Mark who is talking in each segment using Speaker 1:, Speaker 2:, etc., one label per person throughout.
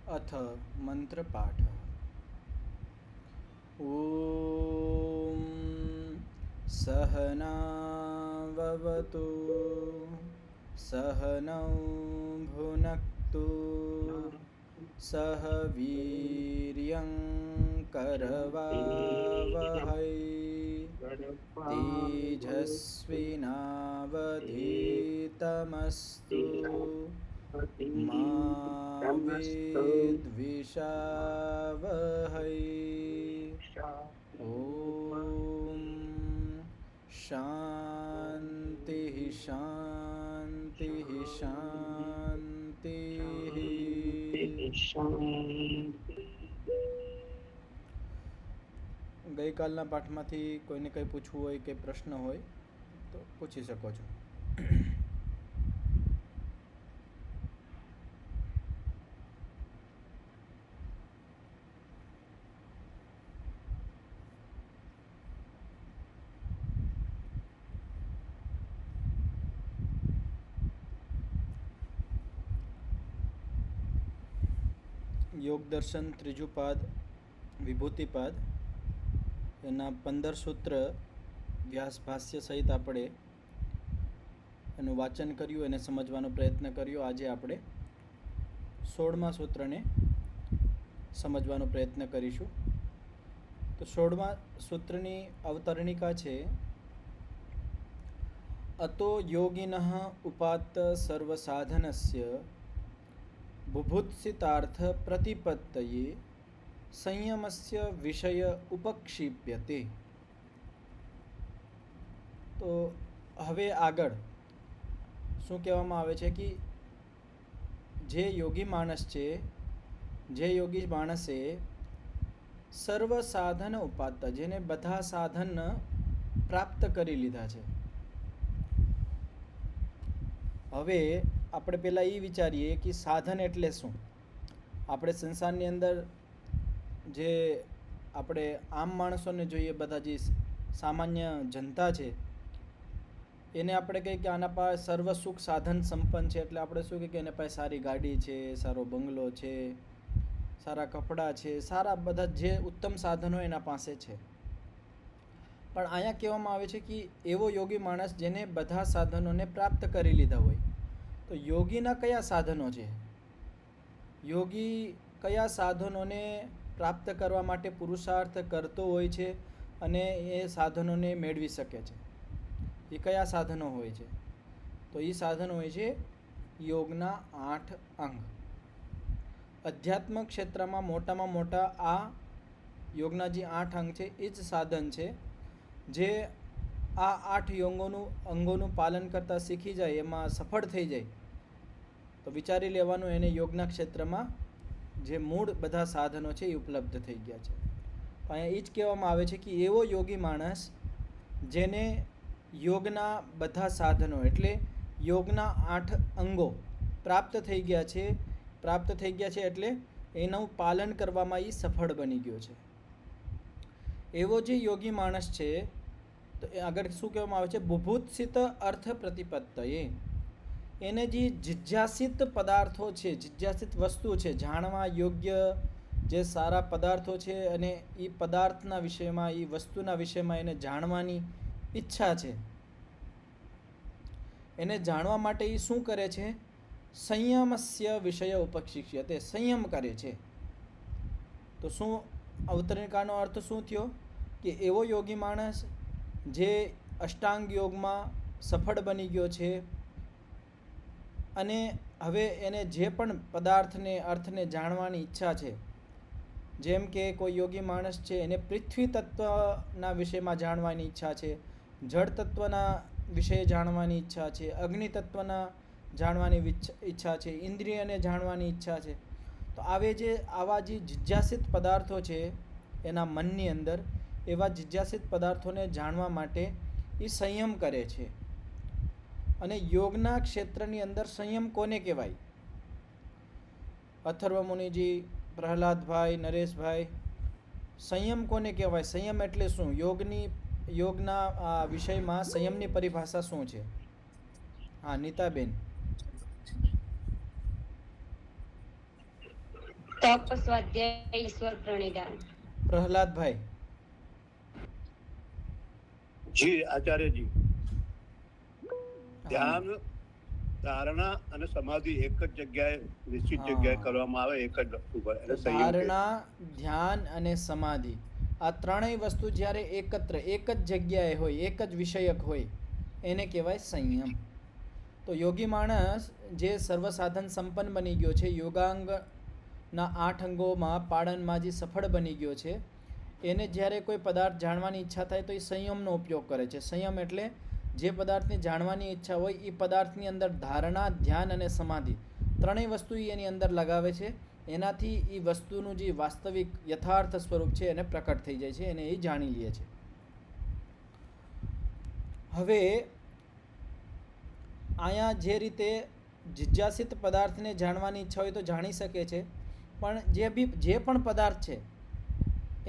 Speaker 1: अथ मन्त्रपाठः। ॐ सहनाववतु सहनौ भुनक्तु सह वीर्यं करवावहै तेजस्विनावधीतमस्तु मा विद्विषावहै। ॐ शान्तिः शान्तिः शान्तिः। ગઈકાલના પાઠમાંથી કોઈને કંઈ પૂછવું હોય કે પ્રશ્ન હોય તો પૂછી શકો છો. યોગ દર્શન ત્રીજું પાદ વિભૂતિપાદ એના 15 સૂત્ર વ્યાસ ભાષ્ય સહિત આપણે એનું વાંચન કર્યું, એને સમજવાનો પ્રયત્ન કર્યો. આજે આપણે 16મા સૂત્રને સમજવાનો પ્રયત્ન કરીશું. તો 16મા સૂત્રની અવતરણિકા છે, અતો યોગિનઃ ઉપાત્ત સર્વસાધનસ્ય બુભુત્સિતાર્થ પ્રતિપત્તયે સંયમસ્ય વિષય ઉપક્ષિપ્યતે. તો હવે આગળ શું કહેવામાં આવે છે કે જે યોગી માણસ છે, જે યોગી માણસે સર્વ સાધન ઉપાત્ત, જેને બધા સાધન પ્રાપ્ત કરી લીધા છે. હવે આપણે પહેલાં એ વિચારીએ કે સાધન એટલે શું. આપણે સંસારની અંદર જે આપણે આમ માણસોને જોઈએ, બધા જે સામાન્ય જનતા છે, એને આપણે કહીએ કે આના પાસે સર્વ સુખ સાધન સંપન્ન છે. એટલે આપણે શું કહીએ કે એના પાસે સારી ગાડી છે, સારો બંગલો છે, સારા કપડાં છે, સારા બધા જે ઉત્તમ સાધનો એના પાસે છે. પણ અહીંયા કહેવામાં આવે છે કે એવો યોગી માણસ જેને બધા સાધનોને પ્રાપ્ત કરી લીધા હોય. તો યોગીના કયા સાધનો છે? યોગી કયા સાધનોને પ્રાપ્ત કરવા માટે પુરુષાર્થ કરતો હોય છે અને એ સાધનોને મેળવી શકે છે? એ કયા સાધનો હોય છે? તો એ સાધનો હોય છે યોગના 8 અંગ. અધ્યાત્મ ક્ષેત્રમાં મોટામાં મોટા આ યોગના જે 8 અંગ છે એ જ સાધન છે. જે આ 8 અંગોનું પાલન કરતાં શીખી જાય, એમાં સફળ થઈ જાય, તો વિચારી લેવાનું એને યોગના ક્ષેત્રમાં જે મૂળ બધા સાધનો છે એ ઉપલબ્ધ થઈ ગયા છે. અહીંયા એ જ કહેવામાં આવે છે કે એવો યોગી માણસ જેને યોગના બધા સાધનો એટલે યોગના 8 અંગો પ્રાપ્ત થઈ ગયા છે એટલે એનું પાલન કરવામાં એ સફળ બની ગયો છે. એવો જે યોગી માણસ છે, તો આગળ શું કહેવામાં આવે છે? બુભુત્સિત અર્થ પ્રતિપત્તયે. એને જે જિજ્ઞાસિત પદાર્થો છે, જિજ્ઞાસિત વસ્તુ છે, જાણવા યોગ્ય જે સારા પદાર્થો છે, અને એ પદાર્થના વિષયમાં, એ વસ્તુના વિષયમાં એને જાણવાની ઈચ્છા છે. એને જાણવા માટે એ શું કરે છે? સંયમસ્ય વિષય ઉપક્ષિપ્યતે. સંયમ કરે છે. તો શું અવતરણિકાનો અર્થ શું થયો? કે એવો યોગી માણસ જે અષ્ટાંગ યોગમાં સફળ બની ગયો છે અને હવે એને જે પણ પદાર્થને, અર્થને જાણવાની ઈચ્છા છે, જેમ કે કોઈ યોગી માણસ છે એને પૃથ્વી તત્વના વિષયમાં જાણવાની ઈચ્છા છે, જળ તત્વના વિષય જાણવાની ઈચ્છા છે, અગ્નિ તત્વના જાણવાની ઈચ્છા છે, ઇન્દ્રિયને જાણવાની ઈચ્છા છે. તો આવા જે જિજ્ઞાસિત પદાર્થો છે એના મનની અંદર, એવા જિજ્ઞાસિત પદાર્થોને જાણવા માટે એ સંયમ કરે છે. અને યોગના ક્ષેત્રની અંદર સંયમ કોને કહેવાય? અથર્વ મુનિજી, પ્રહલાદભાઈ, નરેશભાઈ, સંયમ કોને કહેવાય? સંયમ એટલે શું? યોગના વિષયમાં સંયમની પરિભાષા શું છે? હા, નીતાબેન.
Speaker 2: તપ સ્વાધ્યાય ઈશ્વર પ્રણિધાન.
Speaker 1: પ્રહલાદભાઈ.
Speaker 3: જી આચાર્યજી,
Speaker 1: હા.
Speaker 3: ધ્યાન, ધારણા અને સમાધિ એક જ જગ્યાએ નિશ્ચિત જગ્યાએ કરવામાં આવે, એક જ વસ્તુ પર એને સંયમ કહે.
Speaker 1: ધારણા, ધ્યાન અને સમાધિ આ ત્રણેય વસ્તુ જ્યારે એકત્ર એક જ જગ્યાએ હોય, એક જ વિષયક હોય, એને કહેવાય સંયમ. તો યોગી માણસ જે સર્વસાધન સંપન્ન બની ગયો છે, યોગાંગના 8 અંગોમાં પાળનમાં જે સફળ બની ગયો છે, એને જ્યારે કોઈ પદાર્થ જાણવાની ઈચ્છા થાય તો એ સંયમનો ઉપયોગ કરે છે. સંયમ એટલે જે પદાર્થને જાણવાની ઈચ્છા હોય એ પદાર્થની અંદર ધારણા, ધ્યાન અને સમાધિ ત્રણેય વસ્તુ એની અંદર લગાવે છે. એનાથી એ વસ્તુનું જે વાસ્તવિક યથાર્થ સ્વરૂપ છે એને પ્રકટ થઈ જાય છે, એને એ જાણી લે છે. હવે અહીંયા જે રીતે જિજ્ઞાસિત પદાર્થને જાણવાની ઈચ્છા હોય તો જાણી શકે છે, પણ જે પણ પદાર્થ છે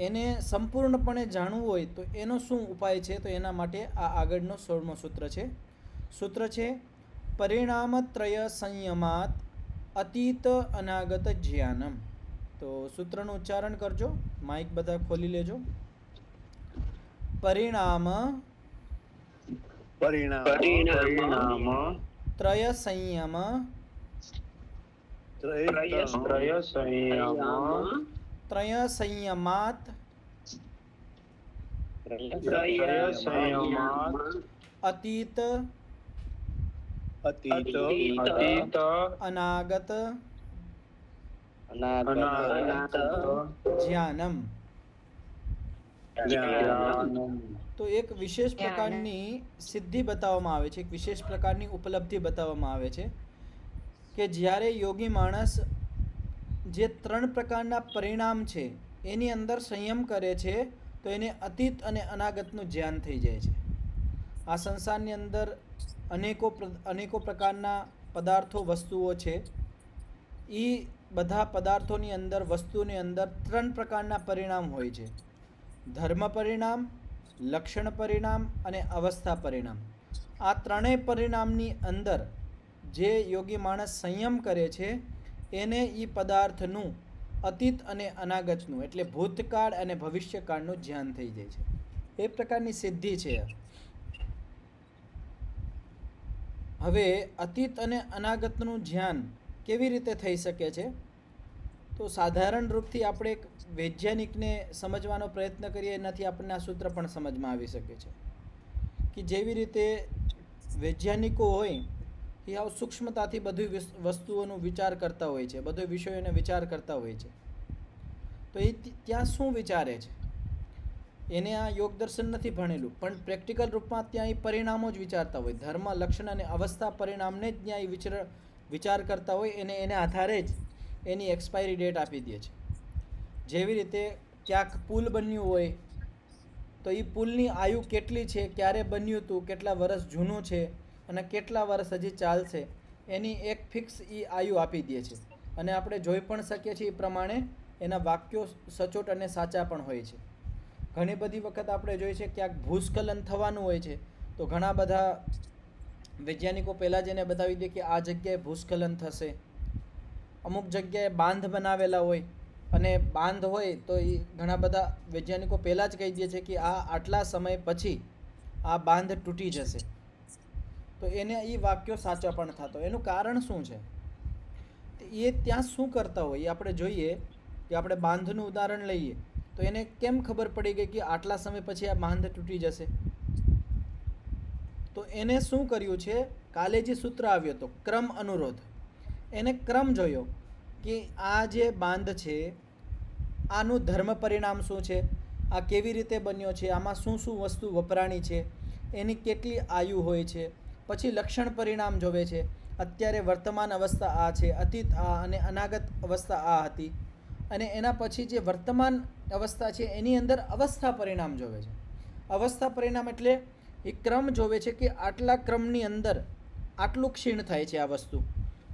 Speaker 1: એને સંપૂર્ણપણે જાણવું હોય તો એનો શું ઉપાય છે? તો એના માટે આ આગળનો 16મો સૂત્ર છે. સૂત્ર છે પરિણામત્રય સંયમાત અતીત અનાગત જ્ઞાનમ. તો સૂત્રનું ઉચ્ચારણ કરજો, માઇક બધા ખોલી લેજો. પરિણામ ત્રય સંયમ ત્રય સંયમાત અતીત અનાગત જ્ઞાનમ. તો એક વિશેષ પ્રકારની સિદ્ધિ બતાવવામાં આવે છે, એક વિશેષ પ્રકારની ઉપલબ્ધિ બતાવવામાં આવે છે કે જ્યારે યોગી માણસ જે 3 પ્રકારના પરિણામ છે એની અંદર સંયમ કરે છે તો એને અતીત અને અનાગતનું જ્ઞાન થઈ જાય છે. આ સંસારની અંદર અનેકો પ્રકારના પદાર્થો, વસ્તુઓ છે. એ બધા પદાર્થોની અંદર, વસ્તુની અંદર 3 પ્રકારના પરિણામ હોય છે: ધર્મ પરિણામ, લક્ષણ પરિણામ અને અવસ્થા પરિણામ. આ ત્રણેય પરિણામની અંદર જે યોગી માણસ સંયમ કરે છે એને એ પદાર્થનું અતીત અને અનાગતનું એટલે ભૂતકાળ અને ભવિષ્યકાળનું જ્ઞાન થઈ જાય છે. એ પ્રકારની સિદ્ધિ છે. હવે અતીત અને અનાગતનું જ્ઞાન કેવી રીતે થઈ શકે છે? તો સાધારણ રૂપથી આપણે એક વૈજ્ઞાનિકને સમજવાનો પ્રયત્ન કરીએ એનાથી આપણને આ સૂત્ર પણ સમજમાં આવી શકે છે કે જેવી રીતે વૈજ્ઞાનિકો હોય એ આવ સૂક્ષ્મતાથી બધી વસ્તુઓનો વિચાર કરતા હોય છે, બધા વિષયોને વિચાર કરતા હોય છે. તો એ ત્યાં શું વિચારે છે? એને આ યોગ દર્શન નથી ભણેલું, પણ પ્રેક્ટિકલ રૂપમાં ત્યાં એ પરિણામો જ વિચારતા હોય. ધર્મ, લક્ષણ અને અવસ્થા પરિણામને જ ત્યાં એ વિચાર કરતા હોય. એને આધારે જ એની એક્સપાયરી ડેટ આપી દે છે. જેવી રીતે ક્યાંક પુલ બન્યું હોય તો એ પુલની આયુ કેટલી છે, ક્યારે બન્યું હતું, કેટલા વર્ષ જૂનું છે અને કેટલા વર્ષ હજી ચાલશે, એની એક ફિક્સ એ આયુ આપી દે છે. અને આપણે જોઈ પણ શકીએ છીએ એ પ્રમાણે એના વાક્યો સચોટ અને સાચા પણ હોય છે. ઘણી બધી વખત આપણે જોઈએ છે ક્યાંક ભૂસ્ખલન થવાનું હોય છે તો ઘણા બધા વૈજ્ઞાનિકો પહેલાં જ એને બતાવી દે કે આ જગ્યાએ ભૂસ્ખલન થશે. અમુક જગ્યાએ બાંધ બનાવેલા હોય અને બાંધ હોય તો એ ઘણા બધા વૈજ્ઞાનિકો પહેલાં જ કહી દે છે કે આ આટલા સમય પછી આ બાંધ તૂટી જશે. તો એને એ વાક્યો સાચા પણ થતો. એનું કારણ શું છે? એ ત્યાં શું કરતા હોય એ આપણે જોઈએ કે આપણે બાંધનું ઉદાહરણ લઈએ તો એને કેમ ખબર પડી ગઈ કે આટલા સમય પછી આ બાંધ તૂટી જશે? તો એને શું કર્યું છે? કાલે જે સૂત્ર આવ્યો હતો ક્રમ અનુરોધ, એને ક્રમ જોયો કે આ જે બાંધ છે આનું ધર્મ પરિણામ શું છે, આ કેવી રીતે બન્યો છે, આમાં શું શું વસ્તુ વપરાણી છે, એની કેટલી આયુ હોય છે. પછી લક્ષણ પરિણામ જોવે છે, અત્યારે વર્તમાન અવસ્થા આ છે, અતીત આ અને અનાગત અવસ્થા આ હતી. અને એના પછી જે વર્તમાન અવસ્થા છે એની અંદર અવસ્થા પરિણામ જોવે છે. અવસ્થા પરિણામ એટલે એ ક્રમ જોવે છે કે આટલા ક્રમની અંદર આટલું ક્ષીણ થાય છે આ વસ્તુ,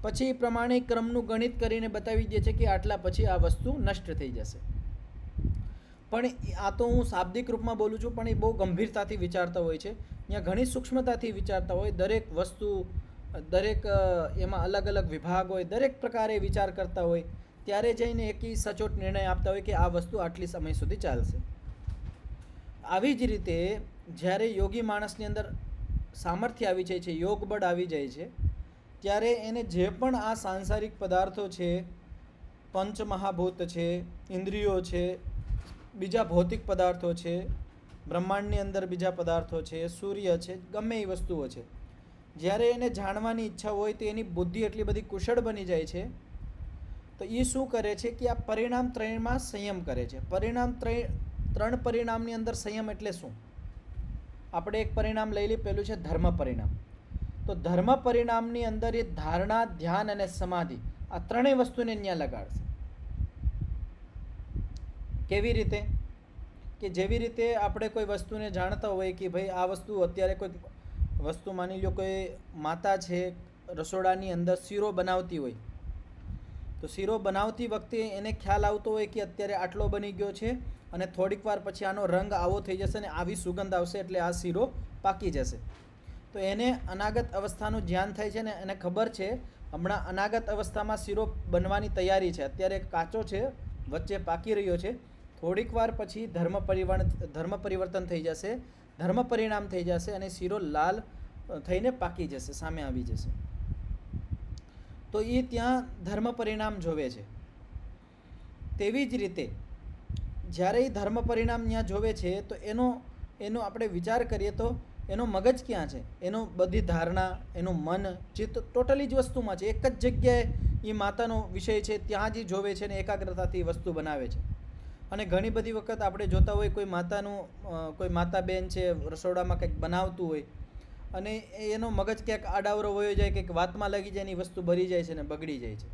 Speaker 1: પછી એ પ્રમાણે ક્રમનું ગણિત કરીને બતાવી દે છે કે આટલા પછી આ વસ્તુ નષ્ટ થઈ જશે. પણ આ તો હું શાબ્દિક રૂપમાં બોલું છું, પણ એ બહુ ગંભીરતાથી વિચારતા હોય છે. અહીંયા ઘણી સૂક્ષ્મતાથી વિચારતા હોય. દરેક વસ્તુ, દરેક એમાં અલગ અલગ વિભાગ હોય, દરેક પ્રકારે વિચાર કરતા હોય. ત્યારે જઈને એક સચોટ નિર્ણય આપતા હોય કે આ વસ્તુ આટલી સમય સુધી ચાલશે. આવી જ રીતે જ્યારે યોગી માણસની અંદર સામર્થ્ય આવી જાય છે, યોગ બળ આવી જાય છે, ત્યારે એને જે પણ આ સાંસારિક પદાર્થો છે, પંચમહાભૂત છે, ઇન્દ્રિયો છે, બીજા ભૌતિક પદાર્થો છે, બ્રહ્માંડની અંદર બીજા પદાર્થો છે, સૂર્ય છે, ગમે એ વસ્તુઓ છે, જ્યારે એને જાણવાની ઈચ્છા હોય તો એની બુદ્ધિ એટલી બધી કુશળ બની જાય છે, તો એ શું કરે છે કે આ પરિણામ ત્રણમાં સંયમ કરે છે. ત્રણ પરિણામની અંદર સંયમ એટલે શું? આપણે એક પરિણામ લઈ લઈએ, પેલું છે ધર્મ પરિણામ. તો ધર્મ પરિણામની અંદર એ ધારણા, ધ્યાન અને સમાધિ આ ત્રણેય વસ્તુને ન્યા લગાડશે. કેવી રીતે? કે જેવી રીતે આપણે કોઈ વસ્તુને જાણતા હોય કે ભાઈ આ વસ્તુ અત્યારે કોઈ વસ્તુ, માની લો કોઈ માતા છે રસોડાની અંદર શીરો બનાવતી હોય, તો શીરો બનાવતી વખતે એને ખ્યાલ આવતો હોય કે અત્યારે આટલો બની ગયો છે અને થોડીક વાર પછી આનો રંગ આવો થઈ જશે અને આવી સુગંધ આવશે એટલે આ શીરો પાકી જશે. તો એને અનાગત અવસ્થાનું ધ્યાન થાય છે ને એને ખબર છે હમણાં અનાગત અવસ્થામાં શીરો બનવાની તૈયારી છે, અત્યારે કાચો છે, વચ્ચે પાકી રહ્યો છે, થોડીક વાર પછી ધર્મ પરિવર્તન થઈ જશે, ધર્મ પરિણામ થઈ જશે અને શીરો લાલ થઈને પાકી જશે, સામે આવી જશે. તો એ ત્યાં ધર્મ પરિણામ જોવે છે. તેવી જ રીતે જ્યારે એ ધર્મ પરિણામ ત્યાં જોવે છે તો એનો આપણે વિચાર કરીએ તો એનો મગજ ક્યાં છે? એનો બધી ધારણા, એનું મન, ચિત્ત ટોટલી જ વસ્તુમાં છે, એક જ જગ્યાએ એ માતાનો વિષય છે, ત્યાં જ જોવે છે ને એકાગ્રતાથી વસ્તુ બનાવે છે. અને ઘણી બધી વખત આપણે જોતા હોય કોઈ માતા બેન છે રસોડામાં કંઈક બનાવતું હોય અને એનો મગજ ક્યાંક આડાવરો વયો જાય, કંઈક વાતમાં લાગી જાય, એની વસ્તુ બળી જાય છે ને બગડી જાય છે.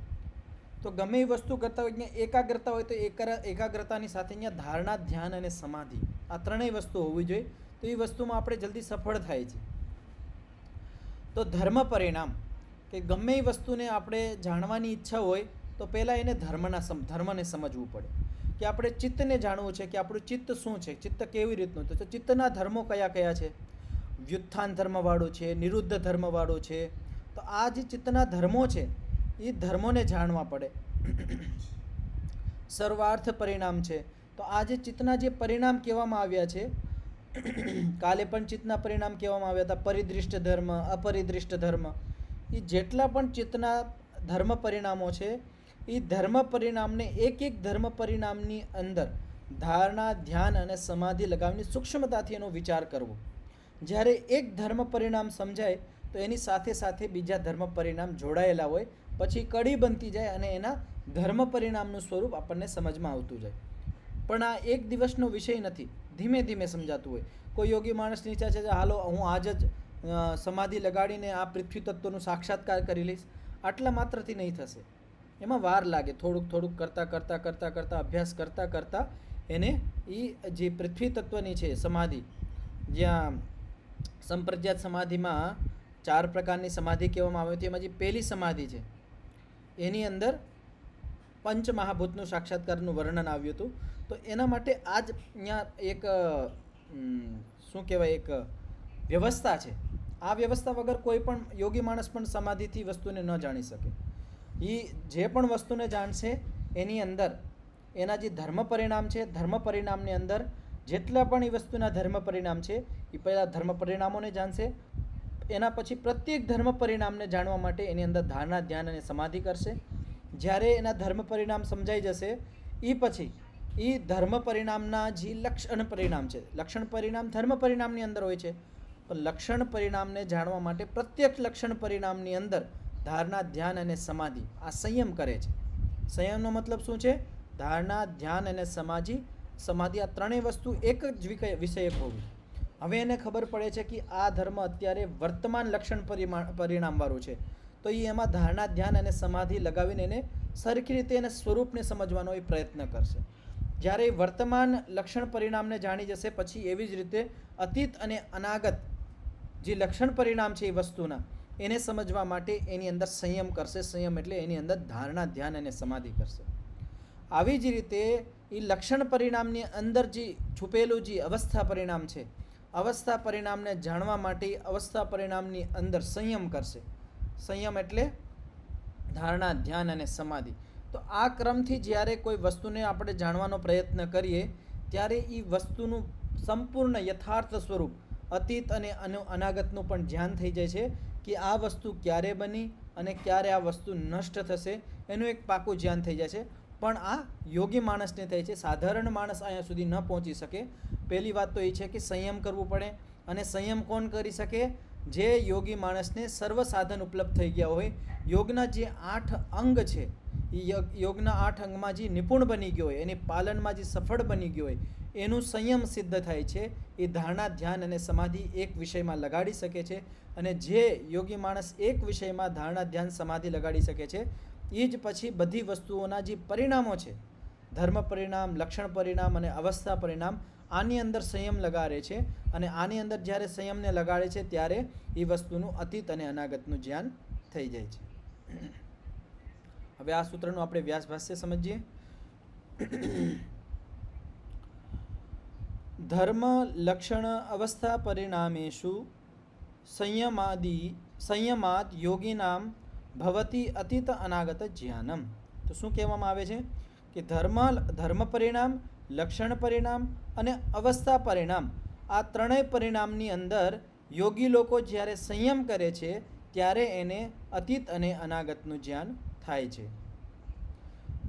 Speaker 1: તો ગમે એ વસ્તુ કરતા હોય ત્યાં એકાગ્રતા હોય તો એકાગ્રતાની સાથે અહીંયા ધારણા, ધ્યાન અને સમાધિ આ ત્રણેય વસ્તુ હોવી જોઈએ. તો એ વસ્તુમાં આપણે જલ્દી સફળ થાય છે. તો ધર્મ પરિણામ કે ગમે એ વસ્તુને આપણે જાણવાની ઈચ્છા હોય તો પહેલાં એને ધર્મને સમજવું પડે કે આપણે ચિત્તને જાણવું છે કે આપણું ચિત્ત શું છે, ચિત્ત કેવી રીતનું. તો ચિત્તના ધર્મો કયા કયા છે? વ્યુત્થાન ધર્મવાળું છે, નિરુદ્ધ ધર્મવાળું છે. તો આ જે ચિત્તના ધર્મો છે એ ધર્મોને જાણવા પડે. સર્વાર્થ પરિણામ છે. તો આ જે ચિત્તના જે પરિણામ કહેવામાં આવ્યા છે, કાલે પણ ચિત્તના પરિણામ કહેવામાં આવ્યા હતા, પરિદૃષ્ટ ધર્મ, અપરિદૃષ્ટ ધર્મ. એ જેટલા પણ ચિત્તના ધર્મ પરિણામો છે એ ધર્મ પરિણામને એક ધર્મ પરિણામની અંદર ધારણા, ધ્યાન અને સમાધિ લગાવીને સૂક્ષ્મતાથી એનો વિચાર કરવો. જ્યારે એક ધર્મ પરિણામ સમજાય તો એની સાથે સાથે બીજા ધર્મ પરિણામ જોડાયેલા હોય, પછી કડી બનતી જાય અને એના ધર્મ પરિણામનું સ્વરૂપ આપણને સમજમાં આવતું જાય. પણ આ એક દિવસનો વિષય નથી, ધીમે ધીમે સમજાતું હોય. કોઈ યોગી માણસની ઈચ્છા છે હાલો હું આજ જ સમાધિ લગાડીને આ પૃથ્વી તત્વનું સાક્ષાત્કાર કરી લઈશ, આટલા માત્રથી નહીં થશે. એમાં વાર લાગે. થોડુંક કરતાં અભ્યાસ કરતાં એને એ જે પૃથ્વી તત્વની છે સમાધિ, જ્યાં સંપ્રજ્ઞાત સમાધિમાં 4 પ્રકારની સમાધિ કહેવામાં આવે છે, એમાં જે પહેલી સમાધિ છે એની અંદર પંચ મહાભૂતનું સાક્ષાત્કારનું વર્ણન આવ્યું હતું. તો એના માટે આ જ અહીંયા એક શું કહેવાય, એક વ્યવસ્થા છે. આ વ્યવસ્થા વગર કોઈ પણ યોગી માણસ પણ સમાધિથી વસ્તુને ન જાણી શકે. એ જે પણ વસ્તુને જાણશે એની અંદર એના જે ધર્મ પરિણામ છે, ધર્મ પરિણામની અંદર જેટલા પણ એ વસ્તુના ધર્મ પરિણામ છે એ પહેલાં ધર્મ પરિણામોને જાણશે. એના પછી પ્રત્યેક ધર્મ પરિણામને જાણવા માટે એની અંદર ધારણા, ધ્યાન અને સમાધિ કરશે. જ્યારે એના ધર્મ પરિણામ સમજાઈ જશે એ પછી એ ધર્મ પરિણામના જે લક્ષણ પરિણામ છે, લક્ષણ પરિણામ ધર્મ પરિણામની અંદર હોય છે, પણ લક્ષણ પરિણામને જાણવા માટે પ્રત્યેક લક્ષણ પરિણામની અંદર ધારણા, ધ્યાન અને સમાધિ આ સંયમ કરે છે. સંયમનો મતલબ શું છે? ધારણા, ધ્યાન અને સમાધિ આ ત્રણેય વસ્તુ એક જ વિષયક હોવી. હવે એને ખબર પડે છે કે આ ધર્મ અત્યારે વર્તમાન લક્ષણ પરિણામવાળું છે, તો એ એમાં ધારણા, ધ્યાન અને સમાધિ લગાવીને એને સરખી રીતે એને સ્વરૂપને સમજવાનો એ પ્રયત્ન કરશે. જ્યારે વર્તમાન લક્ષણ પરિણામને જાણી જશે પછી એવી જ રીતે અતીત અને અનાગત જે લક્ષણ પરિણામ છે એ વસ્તુના એને સમજવા માટે એની અંદર સંયમ કરશે. સંયમ એટલે એની અંદર ધારણા, ધ્યાન અને સમાધિ કરશે. આવી જ રીતે એ લક્ષણ પરિણામની અંદર જે છુપેલું જે અવસ્થા પરિણામ છે, અવસ્થા પરિણામને જાણવા માટે અવસ્થા પરિણામની અંદર સંયમ કરશે. સંયમ એટલે ધારણા, ધ્યાન અને સમાધિ. તો આ ક્રમથી જ્યારે કોઈ વસ્તુને આપણે જાણવાનો પ્રયત્ન કરીએ ત્યારે એ વસ્તુનું સંપૂર્ણ યથાર્થ સ્વરૂપ અતીત અને અનાગતનું પણ ધ્યાન થઈ જાય છે કે આ વસ્તુ ક્યારે બની અને ક્યારે આ વસ્તુ નષ્ટ થશે એનું એક પાકું ધ્યાન થઈ જાય છે. પણ આ યોગી માણસને થાય છે, સાધારણ માણસ અહીંયા સુધી ન પહોંચી શકે. પહેલી વાત તો એ છે કે સંયમ કરવું પડે, અને સંયમ કોણ કરી શકે? જે યોગી માણસને સર્વ સાધન ઉપલબ્ધ થઈ ગયા હોય, યોગના જે 8 અંગ છે એ યોગના 8 અંગમાં જે નિપુણ બની ગયો હોય, એની પાલનમાં જે સફળ બની ગયો હોય, એનું સંયમ સિદ્ધ થાય છે. એ ધારણા, ધ્યાન અને સમાધિ એક વિષયમાં લગાડી શકે છે. અને જે યોગી માણસ એક વિષયમાં ધારણા, ધ્યાન, સમાધિ લગાડી શકે છે એ જ પછી બધી વસ્તુઓના જે પરિણામો છે, ધર્મ પરિણામ, લક્ષણ પરિણામ અને અવસ્થા પરિણામ, આની અંદર સંયમ લગાડે છે. અને આની અંદર જ્યારે સંયમને લગાડે છે ત્યારે એ વસ્તુનું અતીત અને અનાગતનું જ્ઞાન થઈ જાય છે. હવે આ સૂત્રનું આપણે વ્યાસ ભાષ્ય સમજીએ. ધર્મ લક્ષણ અવસ્થા પરિણામેષુ સંયમાદ યોગીનામ ભવતી અતીત અનાગત જ્ઞાનમ. તો શું કહેવામાં આવે છે કે ધર્મ પરિણામ, લક્ષણ પરિણામ અને અવસ્થા પરિણામ, આ ત્રણેય પરિણામની અંદર યોગી લોકો જ્યારે સંયમ કરે છે ત્યારે એને અતીત અને અનાગતનું જ્ઞાન થાય છે.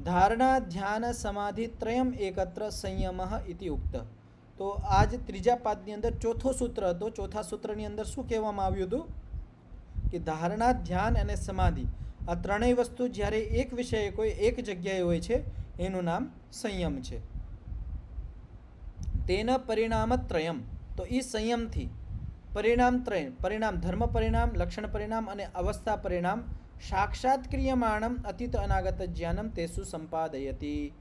Speaker 1: ધારણા, ધ્યાન, સમાધિ ત્રયમ એકત્ર સંયમ ઇતિ ઉક્ત. તો આ જ ત્રીજા પાદની અંદર ચોથો સૂત્ર હતો. ચોથા સૂત્રની અંદર શું કહેવામાં આવ્યું હતું કે ધારણા, ધ્યાન અને સમાધિ આ ત્રણેય વસ્તુ જ્યારે એક વિષય કોઈ એક જગ્યાએ હોય છે એનું નામ સંયમ છે. તેના પરિણામ ત્રયમ, તો એ સંયમથી પરિણામ ત્રય, પરિણામ ધર્મ પરિણામ, લક્ષણ પરિણામ અને અવસ્થા પરિણામ સાક્ષાત ક્રિયમાણમ અતીત અનાગત જ્ઞાનમ તેસુ સંપાદયતી.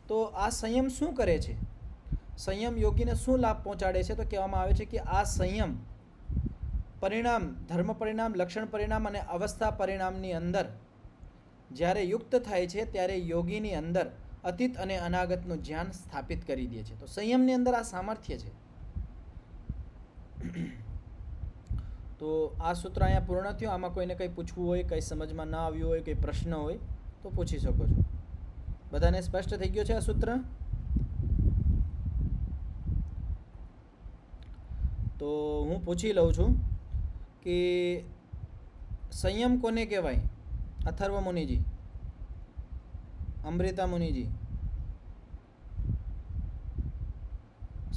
Speaker 1: તો આ સંયમ શું કરે છે? સંયમ યોગીને શું લાભ પહોંચાડે છે? તો કહેવામાં આવે છે કે આ સંયમ પરિણામ, ધર્મ પરિણામ, લક્ષણ પરિણામ અને અવસ્થા પરિણામની અંદર જ્યારે યુક્ત થાય છે ત્યારે યોગીની અંદર અતીત અને અનાગતનું જ્ઞાન સ્થાપિત કરી દે છે. તો સંયમની અંદર આ સામર્થ્ય છે. તો આ સૂત્ર અહીંયા પૂર્ણ થયું. આમાં કોઈને કંઈ પૂછવું હોય, કંઈ સમજમાં ના આવ્યું હોય, કંઈ પ્રશ્ન હોય તો પૂછી શકો છો. બધાને સ્પષ્ટ થઈ ગયો છે આ સૂત્ર? તો હું પૂછી લઉં છું કે સંયમ કોને કહેવાય? અથર્વ મુનિજી, અમૃતા મુનિજી,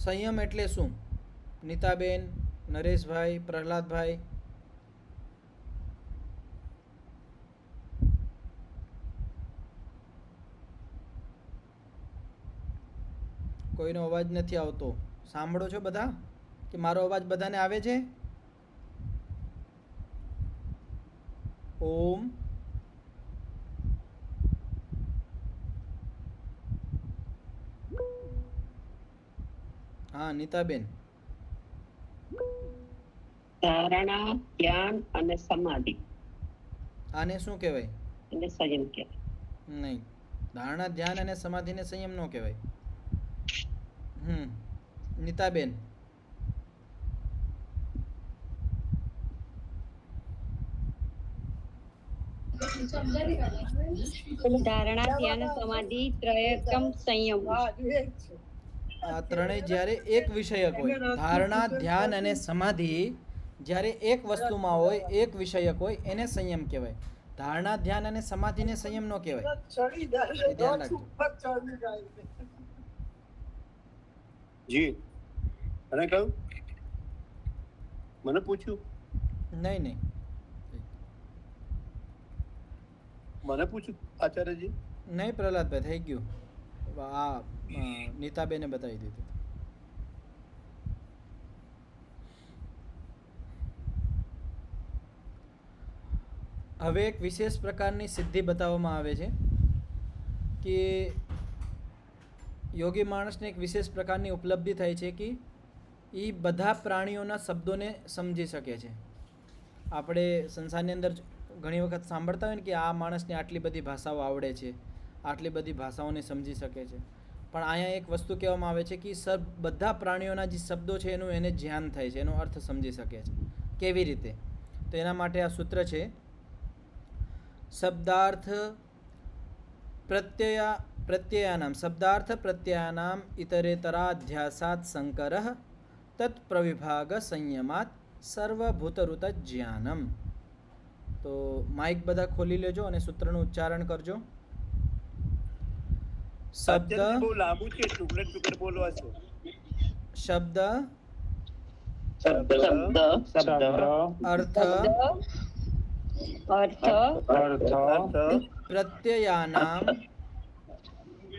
Speaker 1: સંયમ એટલે શું? નીતાબેન, નરેશભાઈ, પ્રહલાદભાઈ. કોઈનો અવાજ નથી આવતો. સાંભળો છો બધા કે મારો અવાજ બધાને આવે છે? ઓમ. હા નીતાબેન.
Speaker 4: ધારણા, ધ્યાન અને સમાધિ.
Speaker 1: આને શું કહેવાય?
Speaker 4: એને સંયમ કહેવાય.
Speaker 1: નહીં, ધારણા, ધ્યાન અને સમાધિને સંયમ ન કહેવાય. નીતાબેન.
Speaker 2: ધારણા, ધ્યાન, સમાધિ ત્રયકમ સંયમ.
Speaker 1: આ ત્રણેય જ્યારે એક વિષયક હોય, ધારણા, ધ્યાન અને સમાધિ જ્યારે એક વસ્તુમાં હોય, એક વિષયક હોય, એને સંયમ કહેવાય. ધારણા, ધ્યાન અને સમાધિને સંયમ ન કહેવાય. એ ધ્યાન રાખજો.
Speaker 3: જી અને કહ્યું મને પૂછ્યું?
Speaker 1: નહીં નહીં,
Speaker 3: મને પૂછ્યું આચાર્યજી?
Speaker 1: નહીં પ્રહલાદભાઈ, થઈ ગયું. આ નીતાબેને બતાવી દીધું. હવે એક વિશેષ પ્રકારની સિદ્ધિ બતાવવામાં આવે છે કે યોગી માણસને એક વિશેષ પ્રકારની ઉપલબ્ધિ થાય છે કે એ બધા પ્રાણીઓના શબ્દોને સમજી શકે છે. આપણે સંસારની અંદર ઘણી વખત સાંભળતા હોય ને કે આ માણસને આટલી બધી ભાષાઓ આવડે છે, આટલી બધી ભાષાઓને સમજી શકે છે. પણ અહીંયા એક વસ્તુ કહેવામાં આવે છે કે બધા પ્રાણીઓના જે શબ્દો છે એનું એને ધ્યાન થાય છે, એનો અર્થ સમજી શકે છે. કેવી રીતે? તો એના માટે આ સૂત્ર છે, શબ્દાર્થ प्रत्ययानां शब्दार्थ प्रत्ययानाम इतरेतराध्यासात् संकरः तत्प्रविभाग संयमात् सर्वभूतऋत ज्ञानम. તો માઇક બધા ખોલી લેજો અને સૂત્રનું ઉચ્ચારણ કરજો. શબ્દ
Speaker 3: અત્યારે બહુ લાંબુ છે, ટુકડે ટુકડે બોલવા છે.
Speaker 1: શબ્દ
Speaker 4: શબ્દ
Speaker 1: અર્થ
Speaker 2: અર્થ
Speaker 3: અર્થ
Speaker 1: પ્રત્યયાનામ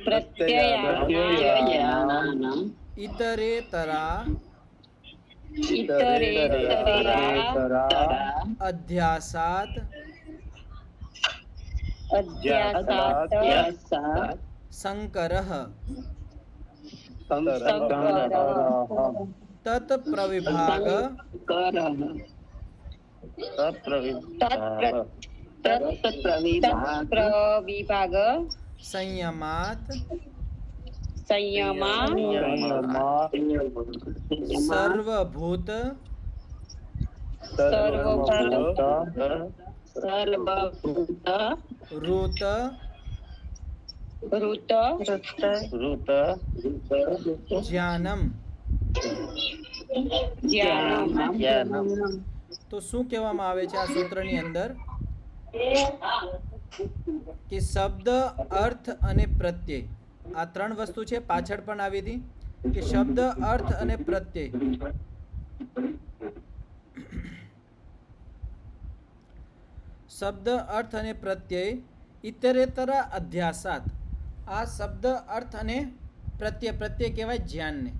Speaker 4: પ્રત્યયાનામ
Speaker 1: ઇતરેતરા
Speaker 2: ઇતરેતરા
Speaker 1: અધ્યાસાત
Speaker 2: અધ્યાસાત
Speaker 1: સંકરઃ
Speaker 2: સંકરઃ
Speaker 1: તત પ્રવિભાગ
Speaker 2: પ્રવિભાગ
Speaker 1: સંયમાત
Speaker 2: સંયમા
Speaker 1: સર્વભૂત
Speaker 2: સર્વભૂત
Speaker 1: ઋત
Speaker 2: ઋત
Speaker 1: જ્ઞાનમ.
Speaker 2: જ્ઞાનમ.
Speaker 1: તો શું કહેવામાં આવે છે આ સૂત્રની અંદર કે શબ્દ અર્થ અને પ્રત્યય આ ત્રણ વસ્તુ છે. પાછળ પણ આવી હતી કે શબ્દ અર્થ અને પ્રત્યય શબ્દ અર્થ અને પ્રત્યય ઇતરેતરા અધ્યાસાત. આ શબ્દ અર્થ અને પ્રત્યય કહેવાય જ્ઞાનને.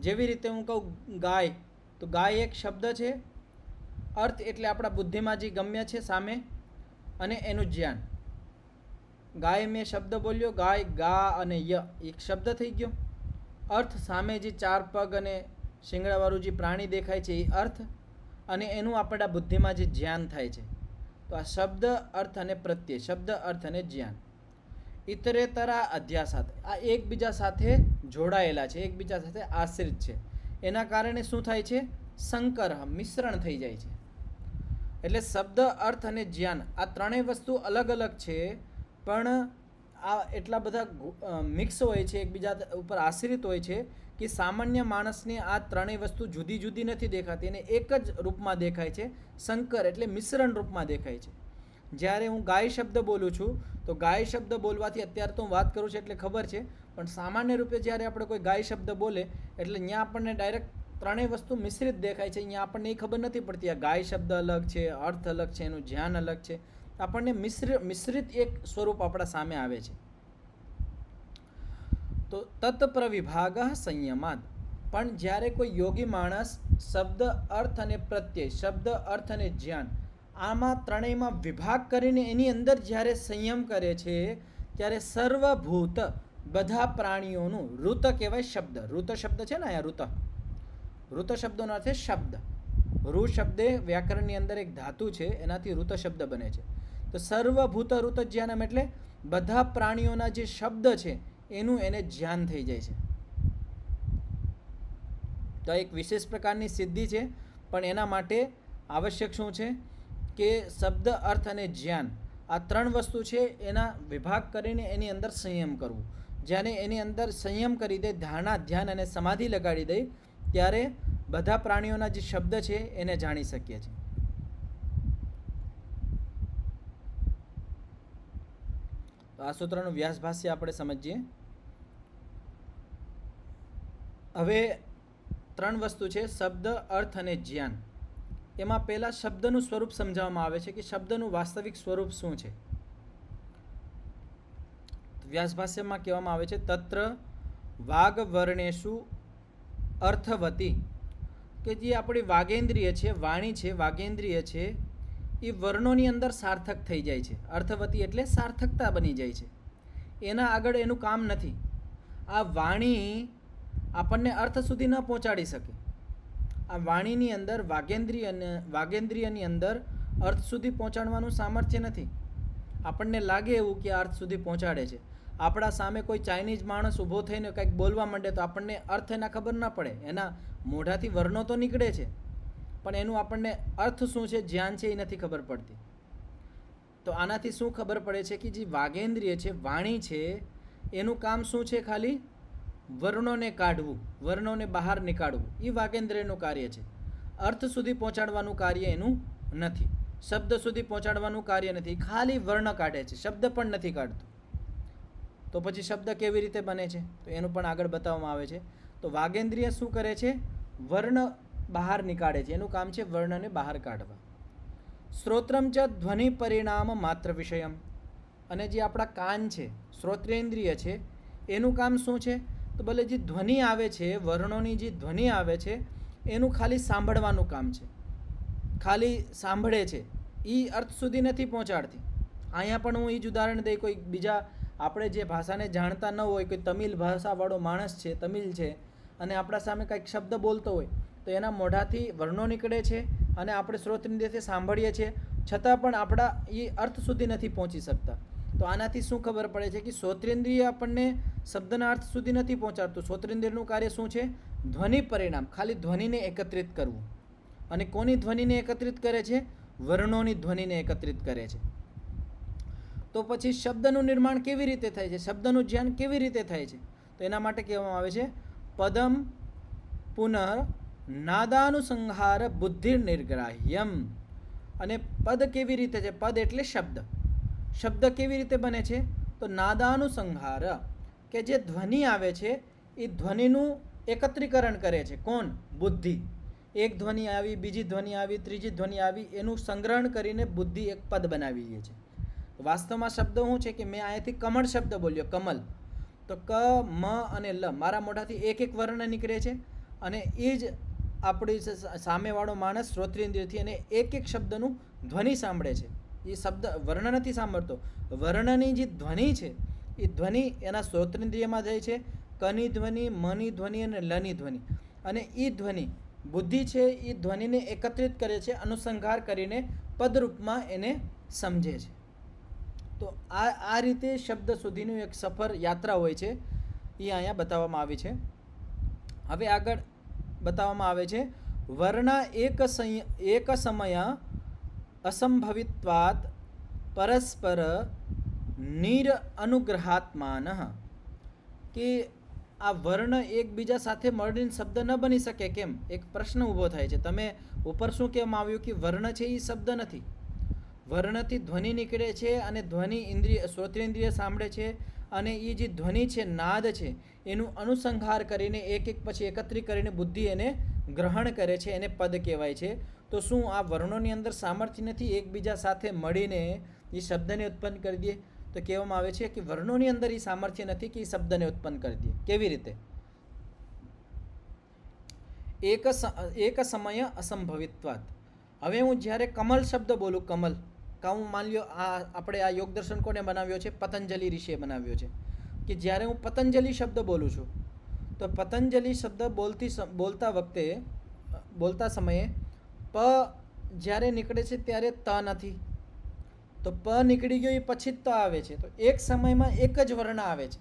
Speaker 1: જેવી રીતે હું કહું ગાય, તો ગાય એક શબ્દ છે. અર્થ એટલે આપણા બુદ્ધિમાં જે ગમ્ય છે સામે, અને એનું જ્ઞાન. ગાય મેં શબ્દ બોલ્યો, ગાય ગા અને ય એક શબ્દ થઈ ગયો. અર્થ સામે જે ચાર પગ અને શિંગડાવાળું જે પ્રાણી દેખાય છે એ અર્થ, અને એનું આપણા બુદ્ધિમાં જે જ્ઞાન થાય છે. તો આ શબ્દ અર્થ અને પ્રત્યય, શબ્દ અર્થ અને જ્ઞાન ઇતરેતરા અધ્યાસાત આ એકબીજા સાથે જોડાયેલા છે, એકબીજા સાથે આશ્રિત છે. એના કારણે શું થાય છે? સંકર, મિશ્રણ થઈ જાય છે. એટલે શબ્દ અર્થ અને જ્ઞાન આ ત્રણેય વસ્તુ અલગ અલગ છે, પણ આ એટલા બધા મિક્સ હોય છે, એકબીજા ઉપર આશ્રિત હોય છે કે સામાન્ય માણસને આ ત્રણેય વસ્તુ જુદી જુદી નથી દેખાતી, અને એક જ રૂપમાં દેખાય છે. સંકર એટલે મિશ્રણ રૂપમાં દેખાય છે. જ્યારે હું ગાય શબ્દ બોલું છું તો ગાય શબ્દ બોલવાથી અત્યારે તો હું વાત કરું છું એટલે ખબર છે, પણ સામાન્ય રૂપે જ્યારે આપણે કોઈ ગાય શબ્દ બોલે એટલે અહીંયા આપણને ડાયરેક્ટ ત્રણેય વસ્તુ મિશ્રિત દેખાય છે. અહીંયા આપણને એ ખબર નથી પડતી આ ગાય શબ્દ અલગ છે, અર્થ અલગ છે, એનું જ્ઞાન અલગ છે. આપણને મિશ્રિત એક સ્વરૂપ આપણા સામે આવે છે. તો તત પ્રવિભાગ સંયમાદ. પણ જ્યારે કોઈ યોગી માણસ શબ્દ અર્થ અને પ્રત્યય, શબ્દ અર્થ અને જ્ઞાન આમાં ત્રણેયમાં વિભાગ કરીને એની અંદર જ્યારે સંયમ કરે છે ત્યારે સર્વભૂત બધા પ્રાણીઓનું ઋત કહેવાય શબ્દ. ઋત શબ્દ છે ને અહીંયા ઋત શબ્દનો અર્થ છે શબ્દ. ઋ શબ્દે વ્યાકરણની અંદર એક ધાતુ છે, એનાથી ઋત શબ્દ બને છે. તો સર્વભૂત ઋત જ્ઞાનમ એટલે બધા પ્રાણીઓના જે શબ્દ છે એનું એને જ્ઞાન થઈ જાય છે. તો એક વિશેષ પ્રકારની સિદ્ધિ છે, પણ એના માટે આવશ્યક શું છે કે શબ્દ અર્થ અને જ્ઞાન આ ત્રણ વસ્તુ છે એના વિભાગ કરીને એની અંદર સંયમ કરવું. જ્યારે એની અંદર સંયમ કરી દે, ધારણા, ધ્યાન અને સમાધિ લગાડી દે, ત્યારે બધા પ્રાણીઓના જે શબ્દ છે એને જાણી શકીએ છીએ. તો આ સૂત્રનું વ્યાસ ભાષ્ય આપણે સમજીએ. હવે ત્રણ વસ્તુ છે શબ્દ અર્થ અને જ્ઞાન. એમાં પહેલાં શબ્દનું સ્વરૂપ સમજાવવામાં આવે છે કે શબ્દનું વાસ્તવિક સ્વરૂપ શું છે. વ્યાસ ભાષ્યમાં કહેવામાં આવે છે તત્ર વાગ વર્ણેશુ અર્થવતી, કે જે આપણી વાગેન્દ્રિય છે, વાણી છે, વાગેન્દ્રિય છે, એ વર્ણોની અંદર સાર્થક થઈ જાય છે. અર્થવતી એટલે સાર્થકતા બની જાય છે, એના આગળ એનું કામ નથી. આ વાણી આપણને અર્થ સુધી ન પહોંચાડી શકે. આ વાણીની અંદર વાગેન્દ્રિયની અંદર અર્થ સુધી પહોંચાડવાનું સામર્થ્ય નથી. આપણને લાગે એવું કે અર્થ સુધી પહોંચાડે છે. આપણા સામે કોઈ ચાઇનીઝ માણસ ઊભો થઈને કંઈક બોલવા માંડે તો આપણને અર્થ એના ખબર ના પડે. એના મોઢાથી વર્ણો તો નીકળે છે, પણ એનું આપણને અર્થ શું છે, જ્ઞાન છે, એ નથી ખબર પડતી. તો આનાથી શું ખબર પડે છે કે જે વાગેન્દ્રિય છે, વાણી છે, એનું કામ શું છે? ખાલી વર્ણોને કાઢવું, વર્ણોને બહાર નીકાળવું, એ વાગેન્દ્રિયનું કાર્ય છે. અર્થ સુધી પહોંચાડવાનું કાર્ય એનું નથી, શબ્દ સુધી પહોંચાડવાનું કાર્ય નથી, ખાલી વર્ણ કાઢે છે, શબ્દ પણ નથી કાઢતું. તો પછી શબ્દ કેવી રીતે બને છે? તો એનું પણ આગળ બતાવવામાં આવે છે. તો વાગેન્દ્રિય શું કરે છે? વર્ણ બહાર નીકાળે છે, એનું કામ છે વર્ણને બહાર કાઢવા. શ્રોત્રમ ચ ધ્વનિ પરિણામ માત્ર વિષયમ. અને જે આપણા કાન છે, શ્રોત્રેન્દ્રિય છે, એનું કામ શું છે? તો ભલે જે ધ્વનિ આવે છે, વર્ણોની જે ધ્વનિ આવે છે, એનું ખાલી સાંભળવાનું કામ છે, ખાલી સાંભળે છે, એ અર્થ સુધી નથી પહોંચાડતી. અહીંયા પણ હું એ જ ઉદાહરણ દઈ, કોઈ બીજા આપણે જે ભાષાને જાણતા ન હોય, કોઈ તમિલ ભાષાવાળો માણસ છે, તમિલ છે, અને આપણા સામે કંઈક શબ્દ બોલતો હોય, તો એના મોઢાથી વર્ણો નીકળે છે અને આપણે શ્રોતેન્દ્રિયથી સાંભળીએ છીએ, છતાં પણ આપણા એ અર્થ સુધી નથી પહોંચી શકતા. તો આનાથી શું ખબર પડે છે કે શ્રોત્રેન્દ્રિય આપણને શબ્દના અર્થ સુધી નથી પહોંચાડતું. શ્રોત્રેન્દ્રિયનું કાર્ય શું છે? ધ્વનિ પરિણામ, ખાલી ધ્વનિને એકત્રિત કરવું. અને કોની ધ્વનિને એકત્રિત કરે છે? વર્ણોની ધ્વનિને એકત્રિત કરે છે. તો પછી શબ્દનું નિર્માણ કેવી રીતે થાય છે? શબ્દનું જ્ઞાન કેવી રીતે થાય છે? તો એના માટે કહેવામાં આવે છે પદમ પુનઃ નાદાનુસંહાર બુદ્ધિ નિર્ગ્રાહ્યમ. અને પદ કેવી રીતે છે? પદ એટલે શબ્દ. શબ્દ કેવી રીતે બને છે? તો નાદાનુસંહાર, કે જે ધ્વનિ આવે છે એ ધ્વનિનું એકત્રીકરણ કરે છે. કોણ? બુદ્ધિ. એક ધ્વનિ આવી, બીજી ધ્વનિ આવી, ત્રીજી ધ્વનિ આવી, એનું સંગ્રહણ કરીને બુદ્ધિ એક પદ બનાવી લે છે. વાસ્તવમાં શબ્દ શું છે કે મેં અહીંયાથી કમળ શબ્દ બોલ્યો, કમલ, તો ક, મ અને લ, મારા મોઢાથી એક એક વર્ણ નીકળે છે, અને એ જ આપણી સામેવાળો માણસ શ્રોત્રેન્દ્રિયથી અને એક એક શબ્દનું ધ્વનિ સાંભળે છે. એ શબ્દ વર્ણ નથી સાંભળતો, વર્ણની જે ધ્વનિ છે એ ધ્વનિ એના શ્રોત્રેન્દ્રિયમાં જાય છે. કની ધ્વનિ, મની ધ્વનિ અને લની ધ્વનિ. અને એ ધ્વનિ બુદ્ધિ છે એ ધ્વનિને એકત્રિત કરે છે, અનુસંહાર કરીને પદરૂપમાં એને સમજે છે. તો આ રીતે શબ્દ સુધીનું એક સફર યાત્રા હોય છે, એ અહીંયા બતાવવામાં આવી છે. હવે આગળ બતાવવામાં આવે છે વર્ણ એક સમય અસંભવિત્વાત પરસ્પર નિર અનુગ્રહાત્માન. કે આ વર્ણ એકબીજા સાથે મળીને શબ્દ ન બની શકે કેમ? એક પ્રશ્ન ઊભો થાય છે. તમે ઉપર શું કહેવામાં આવ્યું કે વર્ણ છે એ શબ્દ નથી, વર્ણથી ધ્વનિ નીકળે છે અને ધ્વનિ ઇન્દ્રિય શ્રોત્રેન્દ્રિય સાંભળે છે, અને એ જે ધ્વનિ છે, નાદ છે, એનું અનુસંહાર કરીને એક એક પછી એકત્રિત કરીને બુદ્ધિ એને ગ્રહણ કરે છે, એને પદ કહેવાય છે. તો શું આ વર્ણોની અંદર સામર્થ્ય નથી એકબીજા સાથે મળીને એ શબ્દને ઉત્પન્ન કરી દે? તો કહેવામાં આવે છે કે વર્ણોની અંદર એ સામર્થ્ય નથી કે એ શબ્દને ઉત્પન્ન કરી દે. કેવી રીતે? એક સમય અસંભવિત્વાત. હવે હું જ્યારે કમલ શબ્દ બોલું, કમલ, હું માની લો આપણે આ યોગ દર્શન કોને બનાવ્યો છે? પતંજલિ ઋષિએ બનાવ્યો છે. કે જ્યારે હું પતંજલિ શબ્દ બોલું છું, તો પતંજલિ શબ્દ બોલતા સમયે પ જ્યારે નીકળે છે ત્યારે ત નથી, તો પ નીકળી ગયો એ પછી ત આવે છે. તો એક સમયમાં એક જ વર્ણ આવે છે,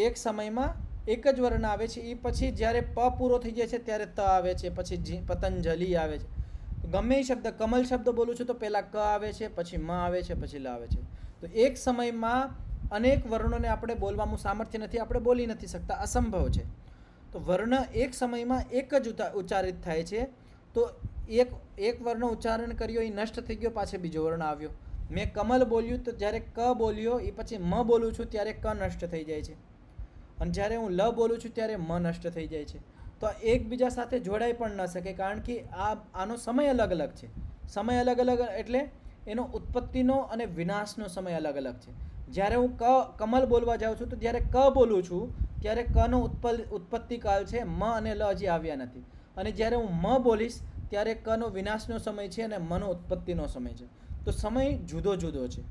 Speaker 1: એક સમયમાં એક જ વર્ણ આવે છે. એ પછી જ્યારે પ પૂરો થઈ જાય છે ત્યારે ત આવે છે, પછી પતંજલિ આવે છે. ગમે એ શબ્દ, કમલ શબ્દ બોલું છું તો પહેલાં ક આવે છે, પછી મ આવે છે, પછી લ આવે છે. તો એક સમયમાં અનેક વર્ણોને આપણે બોલવાનું સામર્થ્ય નથી, આપણે બોલી નથી શકતા, અસંભવ છે. તો વર્ણ એક સમયમાં એક જ ઉચ્ચારિત થાય છે. તો એક વર્ણ ઉચ્ચારણ કર્યો એ નષ્ટ થઈ ગયો, પાછળ બીજો વર્ણ આવ્યો. મેં કમલ બોલ્યું તો જ્યારે ક બોલ્યો એ પછી મ બોલું છું ત્યારે ક નષ્ટ થઈ જાય છે, અને જ્યારે હું લ બોલું છું ત્યારે મ નષ્ટ થઈ જાય છે. તો એકબીજા સાથે જોડાઈ પણ ન શકે, કારણ કે આનો સમય અલગ અલગ છે. સમય અલગ અલગ એટલે એનો ઉત્પત્તિનો અને વિનાશનો સમય અલગ અલગ છે. જ્યારે હું કમલ બોલવા જાઉં છું તો જ્યારે ક બોલું છું ત્યારે કનો ઉત્પત્તિ કાળ છે, મ અને લ હજી આવ્યા નથી. અને જ્યારે હું મ બોલીશ ત્યારે કનો વિનાશનો સમય છે અને મનો ઉત્પત્તિનો સમય છે. તો સમય જુદો જુદો છે.